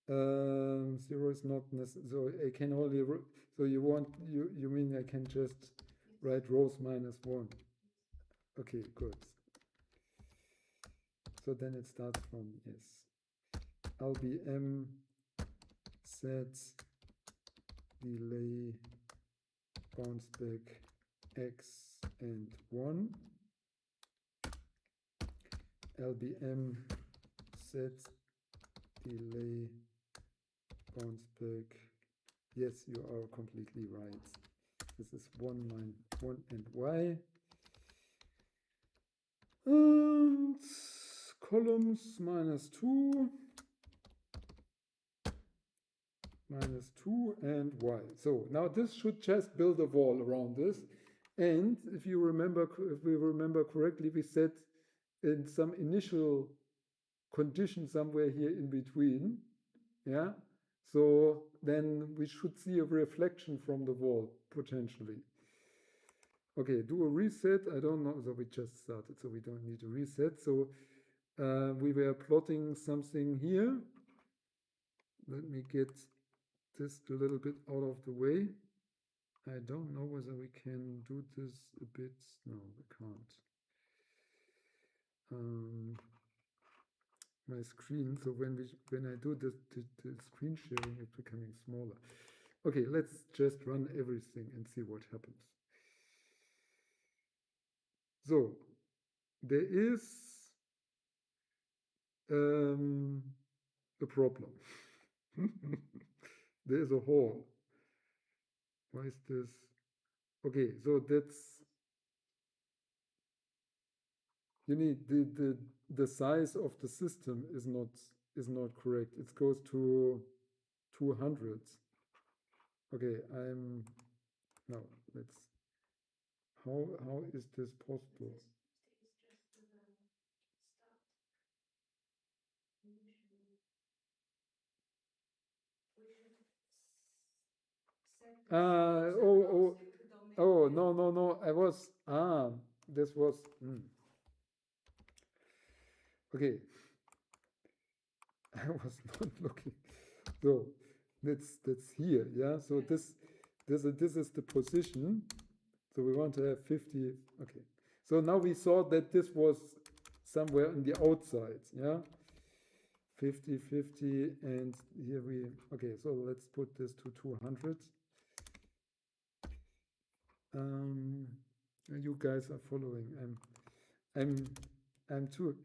A: 0 is not necessary. So I can only, so you mean I can just write rows minus 1. Okay, good. So then it starts from, yes, LBM set delay bounce back x and 1. LBM set delay bounce back. Yes, you are completely right. This is 1 and y. And columns minus 2 and y. So now this should just build a wall around this. And if we remember correctly, we said in some initial condition somewhere here in between, yeah? So then we should see a reflection from the wall, potentially. Okay, do a reset. I don't know, so we just started, so we don't need to reset. So we were plotting something here. Let me get this a little bit out of the way. I don't know whether we can do this a bit. No, we can't. My screen, so when I do the screen sharing, it's becoming smaller. Okay, let's just run everything and see what happens. So there is a problem. There is a hole. Why is this? Okay, so that's, you need the size of the system is not correct. It goes to 200. Okay, now let's, how is this possible? Oh, no, I was, this was, okay. I was not looking. So that's here, yeah. So this is the position. So we want to have 50, okay. So now we saw that this was somewhere on the outside, yeah? 50, 50, and here we, okay, so let's put this to 200. You guys are following. I'm too.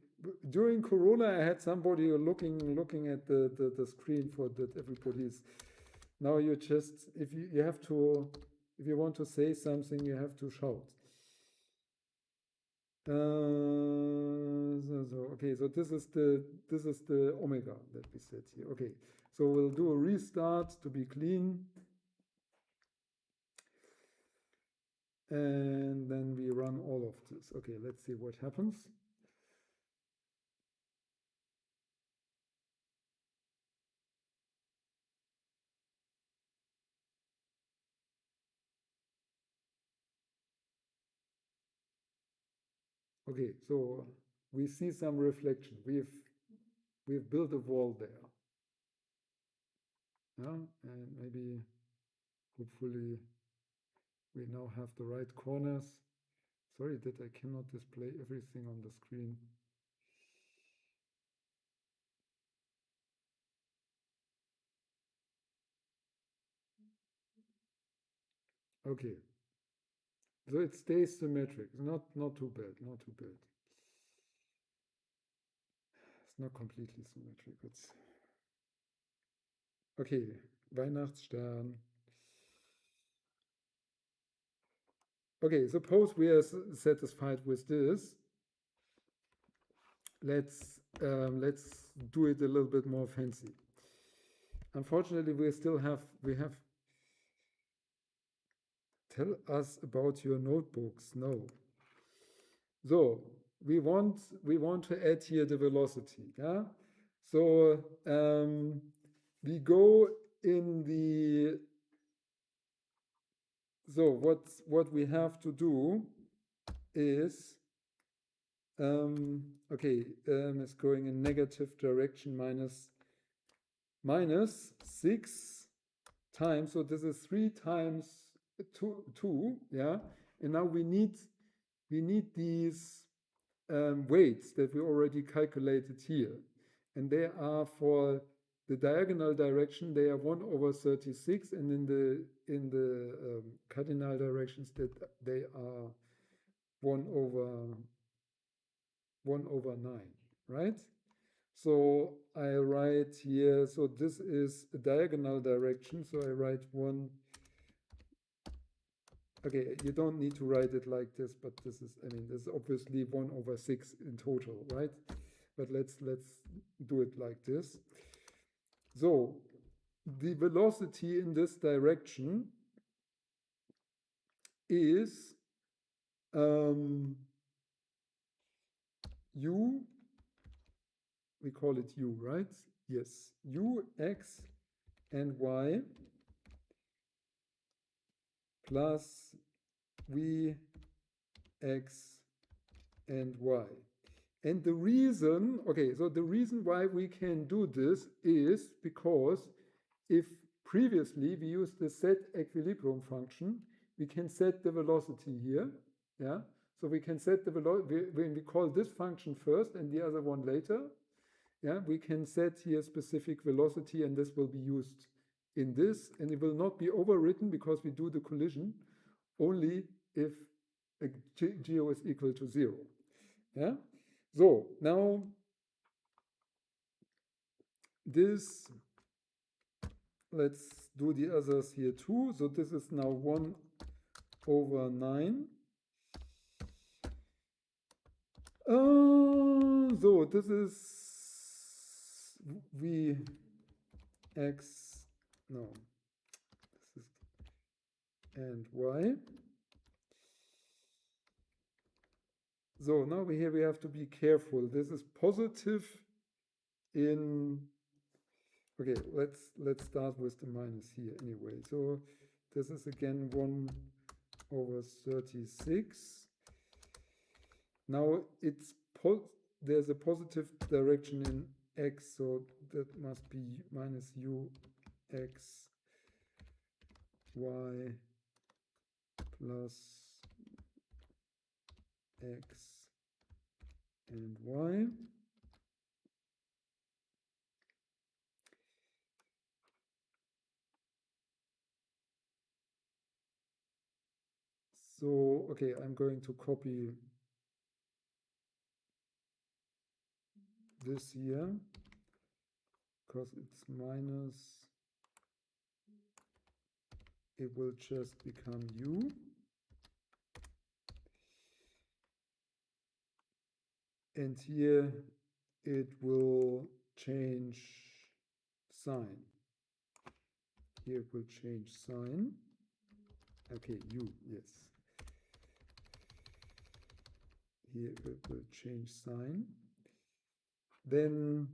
A: During Corona, I had somebody looking at the screen for that everybody's. Now you just, if you have to, if you want to say something, you have to shout. Okay, so this is the omega that we set here. Okay, so we'll do a restart to be clean. And then we run all of this. Okay, let's see what happens. Okay, so we see some reflection. We've built a wall there. Yeah, and maybe hopefully we now have the right corners. Sorry that I cannot display everything on the screen. Okay. So it stays symmetric. Not too bad, not too bad. It's not completely symmetric. It's okay. Weihnachtsstern. Okay, suppose we are satisfied with this. Let's do it a little bit more fancy. Unfortunately, we have tell us about your notebooks. No. So we want to add here the velocity. Yeah. So we go in the. So what we have to do is it's going in negative direction minus 6 times. So this is 3 times 2, yeah. And now we need these weights that we already calculated here, and they are for the diagonal direction. They are 1/36, and in the cardinal directions that they are 1/9, right? So I write here, so this is a diagonal direction, so I write 1. Okay, you don't need to write it like this, but this is, I mean, this is obviously 1/6 in total, right? But let's do it like this. So the velocity in this direction is u, we call it u, right? Yes, u, x, and y plus v, x, and y. And the reason, okay, so the reason why we can do this is because if previously we used the set equilibrium function, we can set the velocity here, yeah? So we can set the velocity, when we call this function first and the other one later, yeah, we can set here specific velocity, and this will be used in this, and it will not be overwritten because we do the collision only if a geo is equal to 0, yeah? So now this, let's do the others here too. So this is now 1/9. So this is Vx, no, this is and y. So now here we have to be careful. This is positive in, okay, let's start with the minus here anyway. So this is again 1/36. Now it's there's a positive direction in x, so that must be minus u x y plus X and Y. So, okay, I'm going to copy this here because it's minus, it will just become U. And here it will change sign. Here it will change sign. Okay, U, yes. Here it will change sign. Then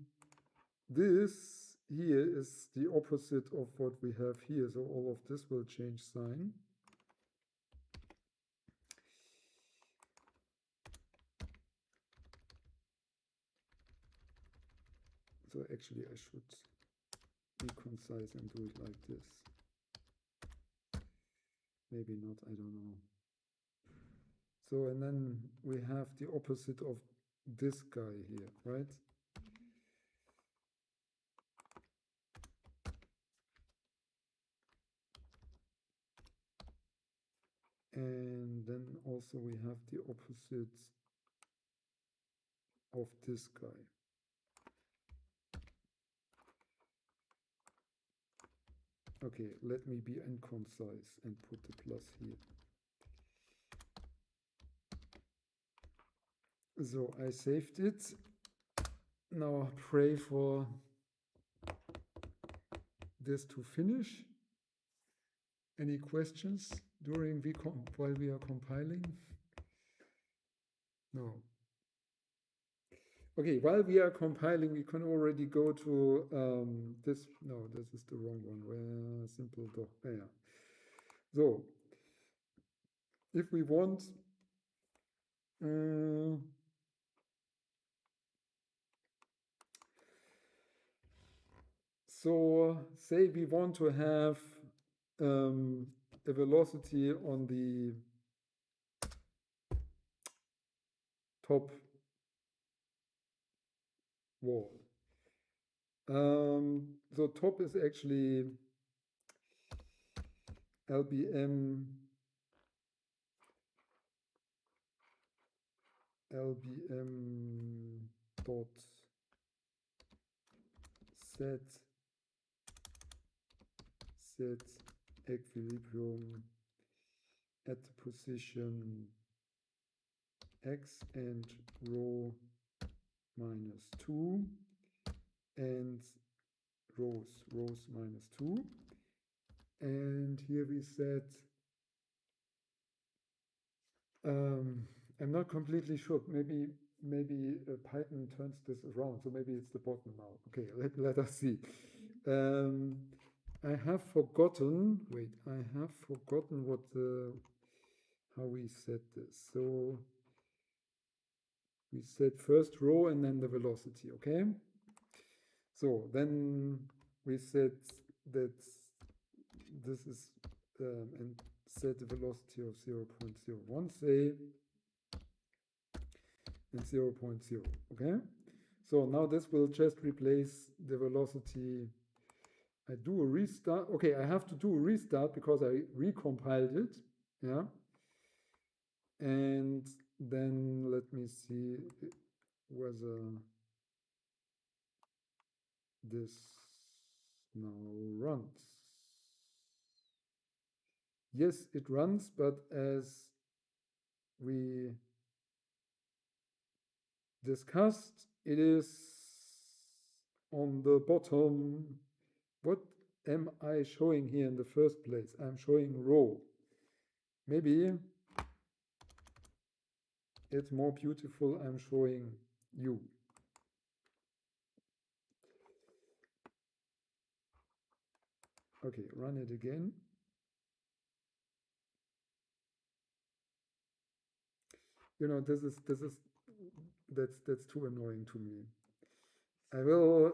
A: this here is the opposite of what we have here. So all of this will change sign. So actually I should be concise and do it like this. Maybe not, I don't know. So, and then we have the opposite of this guy here, right? And then also we have the opposite of this guy. Okay, let me be unconcise and put the plus here. So I saved it. Now pray for this to finish. Any questions during while we are compiling? No. Okay, while we are compiling, we can already go to this. No, this is the wrong one. Where simple doch. Yeah. So, if we want, so say we want to have a velocity on the top wall. So top is actually LBM dot set equilibrium at the position X and rho minus 2 and rows minus 2. And here we said, I'm not completely sure. Maybe Python turns this around. So maybe it's the bottom now. Okay, let us see. I have forgotten. Wait, I have forgotten what how we said this. So we said first row and then the velocity. Okay. So then we said that this is and set the velocity of 0.01, say, and 0.0. Okay. So now this will just replace the velocity. I do a restart. Okay, I have to do a restart because I recompiled it. Yeah. And then let me see whether this now runs. Yes, it runs, but as we discussed, it is on the bottom. What am I showing here in the first place? I'm showing rho. Maybe it's more beautiful. I'm showing U. Okay, run it again. You know, that's too annoying to me. I will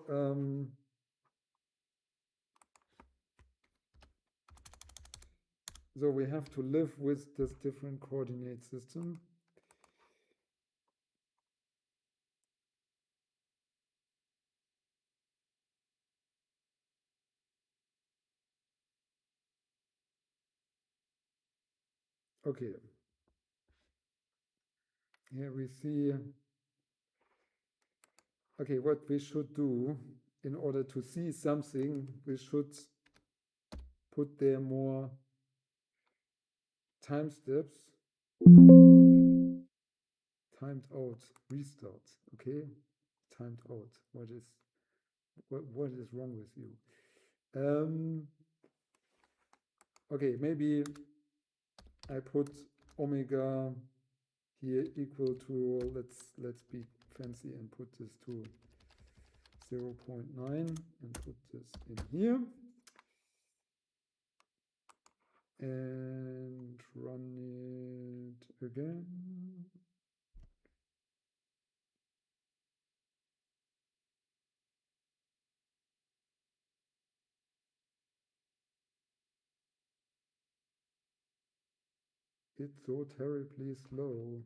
A: so we have to live with this different coordinate system. Okay, here we see, okay, what we should do in order to see something, we should put there more time steps, timed out, restart, okay, timed out. What is wrong with you? Okay, maybe I put omega here equal to, let's be fancy and put this to 0.9 and put this in here and run it again. It's so terribly slow.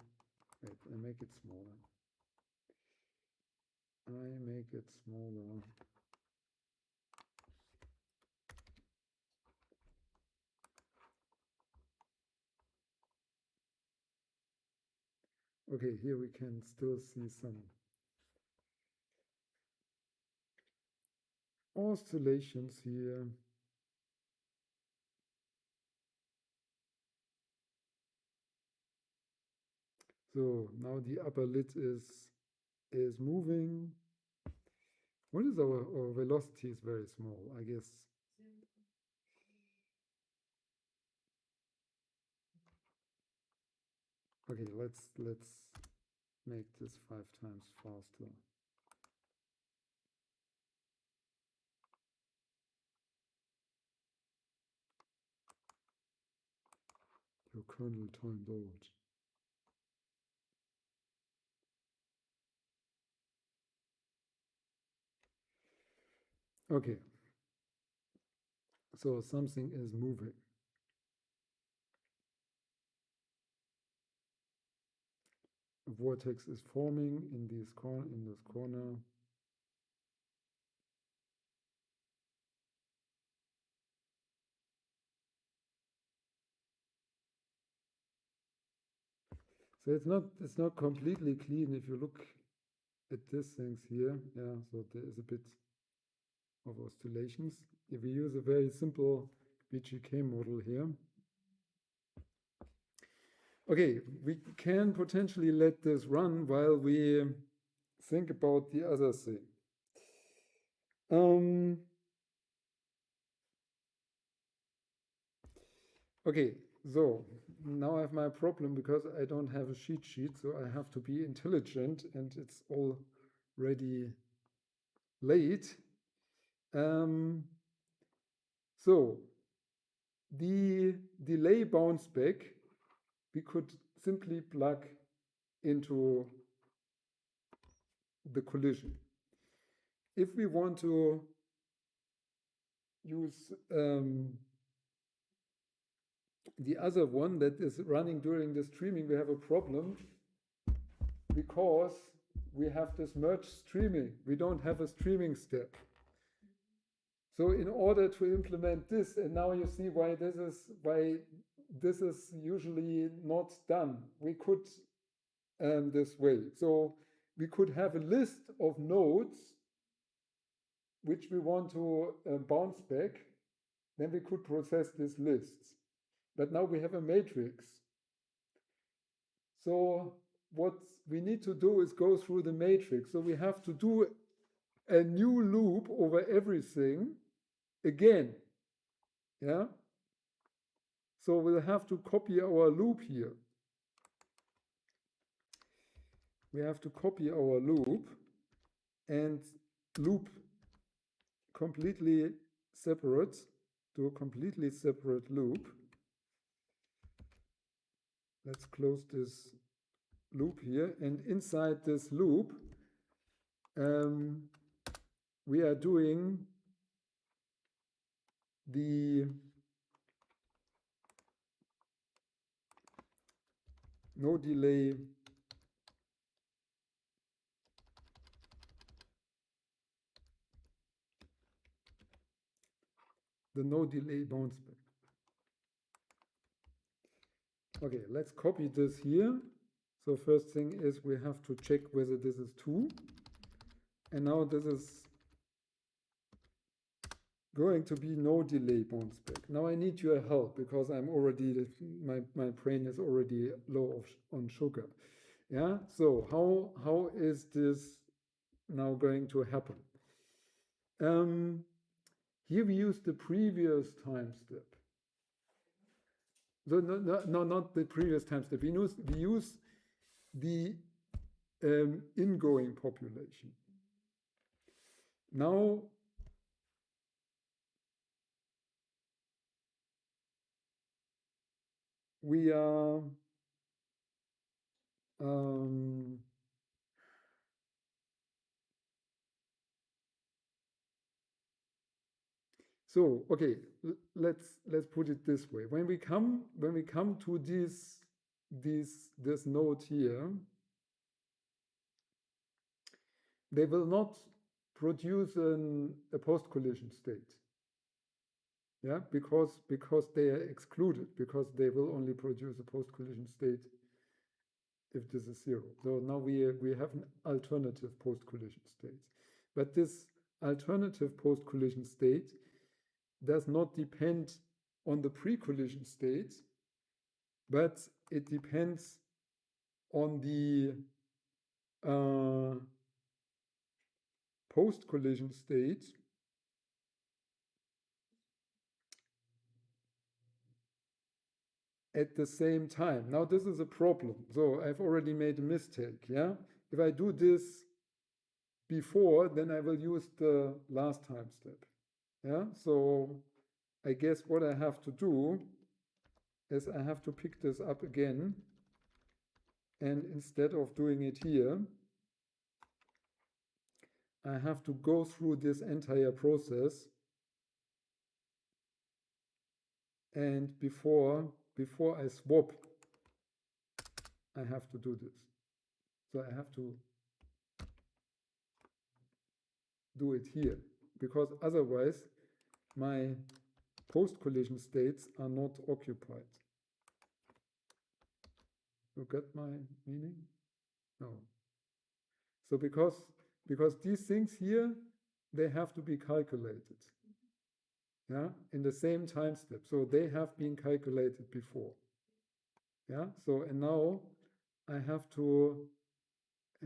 A: Wait, I make it smaller. I make it smaller. Okay, here we can still see some oscillations here. So now the upper lid is moving. What is our velocity is very small, I guess. Okay, let's make this 5 times faster. Your kernel timed out. Okay, so something is moving. A vortex is forming in this corner. So it's not completely clean if you look at these things here. Yeah, so there is a bit of oscillations. If we use a very simple BGK model here. Okay, we can potentially let this run while we think about the other thing. Okay, so now I have my problem because I don't have a cheat sheet, so I have to be intelligent and it's already late. So the delay bounce back, we could simply plug into the collision. If we want to use the other one that is running during the streaming, we have a problem because we have this merge streaming. We don't have a streaming step. So in order to implement this, and now you see why this is usually not done. We could this way. So we could have a list of nodes which we want to bounce back. Then we could process these lists. But now we have a matrix. So what we need to do is go through the matrix. So we have to do a new loop over everything again. Yeah. So we'll have to copy our loop here. We have to copy our loop and loop completely separate, do a completely separate loop. Let's close this loop here. And inside this loop, we are doing the no delay bounce back. Okay, let's copy this here. So first thing is we have to check whether this is 2. And now this is going to be no delay bounce back. Now I need your help because I'm already, my brain is already low on sugar. Yeah, so how is this now going to happen? Here we use the previous time step. So no, not the previous time step. We use the ingoing population. Now we are so okay, let's put it this way. When we come to this node here, they will not produce a post-collision state. Yeah, because they are excluded, because they will only produce a post-collision state if this is 0. So now we have an alternative post-collision state. But this alternative post-collision state does not depend on the pre-collision state, but it depends on the post-collision state at the same time. Now this is a problem. So I've already made a mistake. Yeah, if I do this before, then I will use the last time step. Yeah, so I guess what I have to do is I have to pick this up again, and instead of doing it here, I have to go through this entire process, and before I swap, I have to do this. So I have to do it here, because otherwise my post-collision states are not occupied. You get my meaning? No. So because these things here, they have to be calculated. Yeah, in the same time step. So they have been calculated before. Yeah, so and now I have to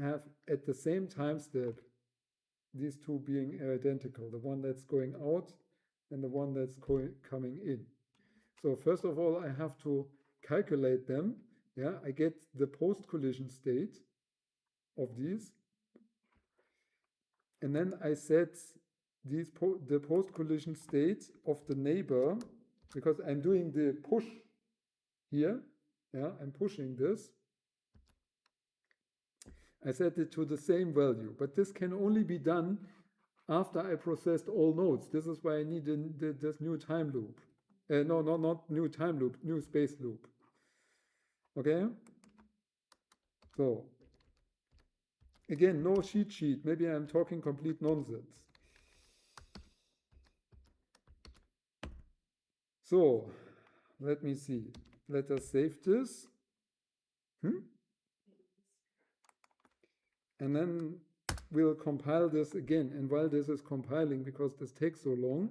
A: have at the same time step these two being identical, the one that's going out and the one that's coming in. So first of all, I have to calculate them. Yeah, I get the post-collision state of these. And then I set the post-collision state of the neighbor, because I'm doing the push here. Yeah, I'm pushing this. I set it to the same value, but this can only be done after I processed all nodes. This is why I need this new time loop. No, not new time loop, new space loop. Okay? So, again, no cheat sheet. Maybe I'm talking complete nonsense. So, let me see. Let us save this. And then we'll compile this again. And while this is compiling, because this takes so long,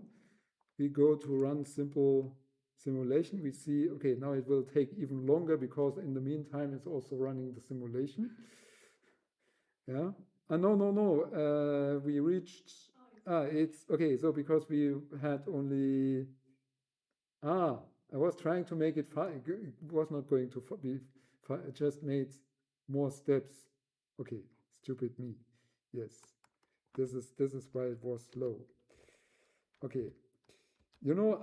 A: we go to run simple simulation. We see, okay, now it will take even longer because in the meantime, it's also running the simulation. Yeah. No. We reached, it's, okay, so because we had only, I was trying to make it fine. It was not going to be fine. I just made more steps. Okay, stupid me. Yes, this is why it was slow. Okay, you know,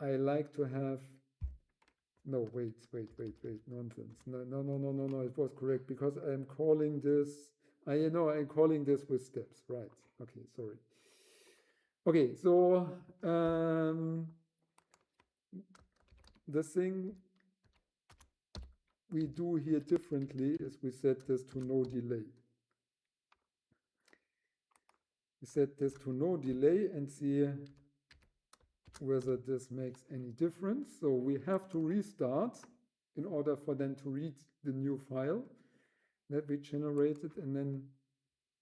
A: I like to have. No, wait, nonsense. No, it was correct because I'm calling this. I'm calling this with steps, right? Okay, sorry. Okay, so the thing we do here differently is we set this to no delay. We set this to no delay and see whether this makes any difference. So we have to restart in order for them to read the new file that we generated, and then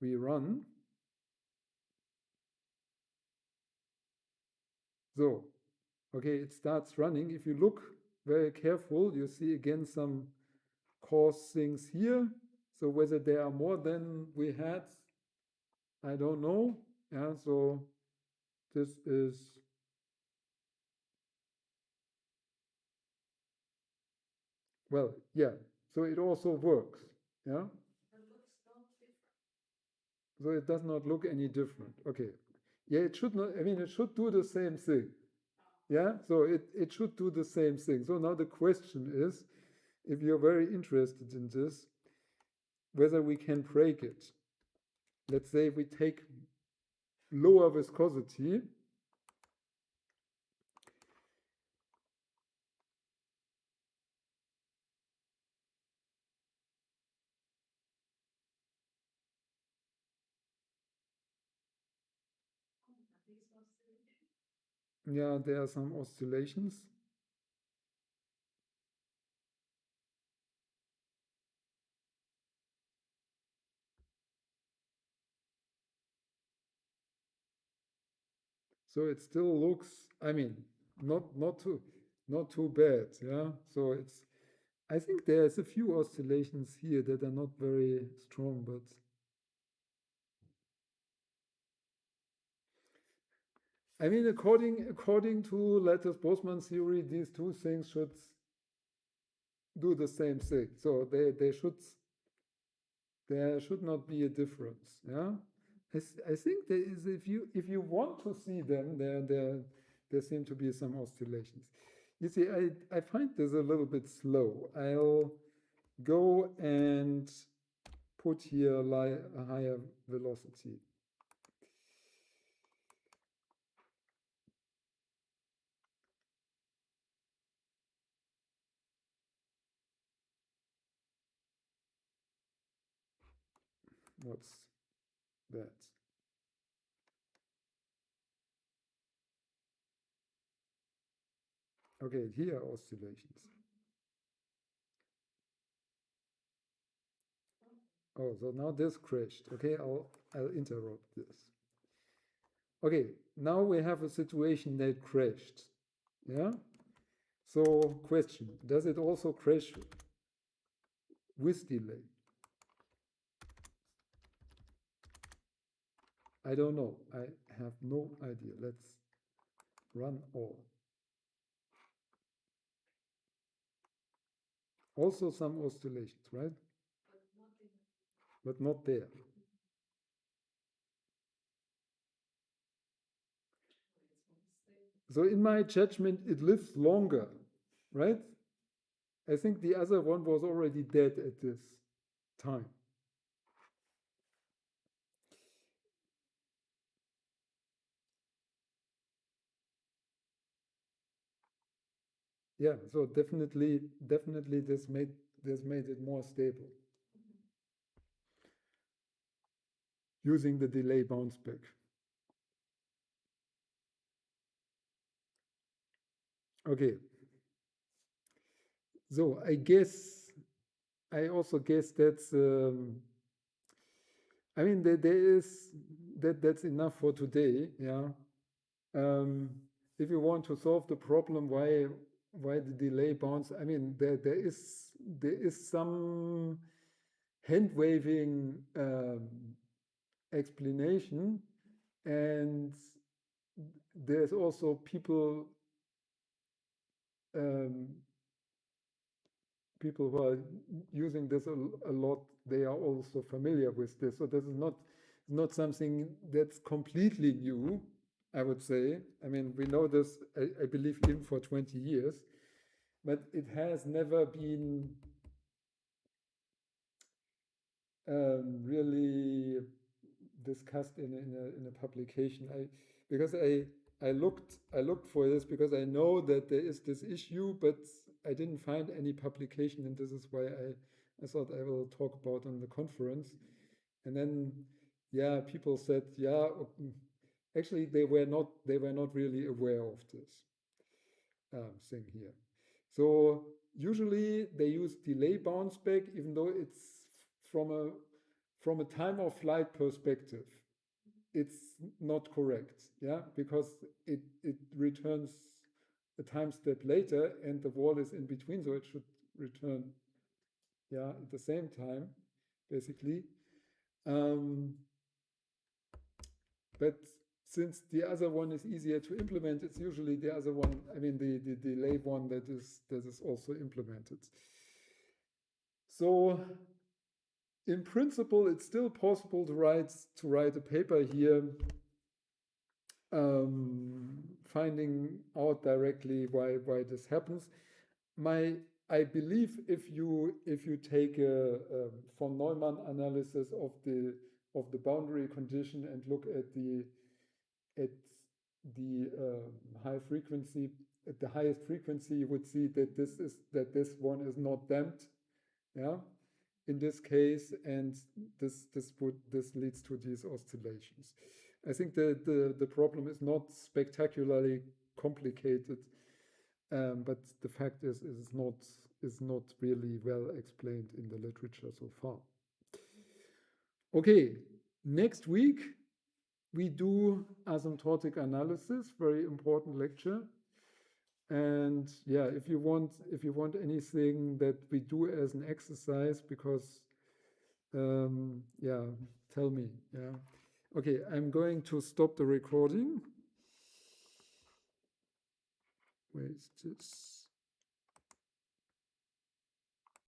A: we run. So, okay, it starts running. If you look very careful, you see again some cause things here. So whether there are more than we had, I don't know. Yeah, so this is, well, yeah, so it also works. Yeah,
B: It looks not different.
A: so it does not look any different. Okay, yeah, it should not, I mean, it should do the same thing. Yeah, so it should do the same thing. So now the question is, if you're very interested in this, whether we can break it. Let's say we take lower viscosity.
B: These oscillations.
A: Yeah, there are some oscillations. So it still looks, I mean, not too bad. Yeah. So it's, I think there's a few oscillations here that are not very strong, but I mean, according to Lattice Boltzmann theory, these two things should do the same thing. So there should not be a difference. Yeah. I think there is, if you want to see them, there seem to be some oscillations. You see, I find this a little bit slow. I'll go and put here a higher velocity. What's that? Okay, here are oscillations. Oh, so now this crashed. Okay, I'll interrupt this. Okay, now we have a situation that crashed. Yeah. So question, does it also crash with delay? I don't know. I have no idea. Let's run all. Also some oscillations, right? But not there. So in my judgment, it lives longer, right? I think the other one was already dead at this time. Yeah, so definitely this made it more stable. Using the delay bounce back. Okay. So I also guess that's I mean there is that's enough for today. Yeah. If you want to solve the problem why the delay bounce, I mean there is some hand waving explanation, and there's also people who are using this a lot. They are also familiar with this, so this is not something that's completely new, I would say. I mean, we know this, I believe, even for 20 years, but it has never been really discussed in a publication. Because I looked for this because I know that there is this issue, but I didn't find any publication, and this is why I thought I will talk about on the conference. And then, yeah, people said, yeah, actually they were not really aware of this thing here. So usually they use delay bounce back, even though it's from a time of flight perspective, it's not correct, yeah, because it returns a time step later and the wall is in between, so it should return, yeah, at the same time, basically. But since the other one is easier to implement, it's usually the other one, I mean the delay one that is also implemented. So in principle, it's still possible to write a paper here, finding out directly why this happens. I believe if you take a von Neumann analysis of the boundary condition and look at the high frequency, at the highest frequency, you would see that this one is not damped, yeah, in this case, and this leads to these oscillations. I think the problem is not spectacularly complicated, but the fact is not really well explained in the literature so far. Okay, next week we do asymptotic analysis, very important lecture. And yeah, if you want anything that we do as an exercise, because yeah, tell me. Yeah. Okay, I'm going to stop the recording. Where is this?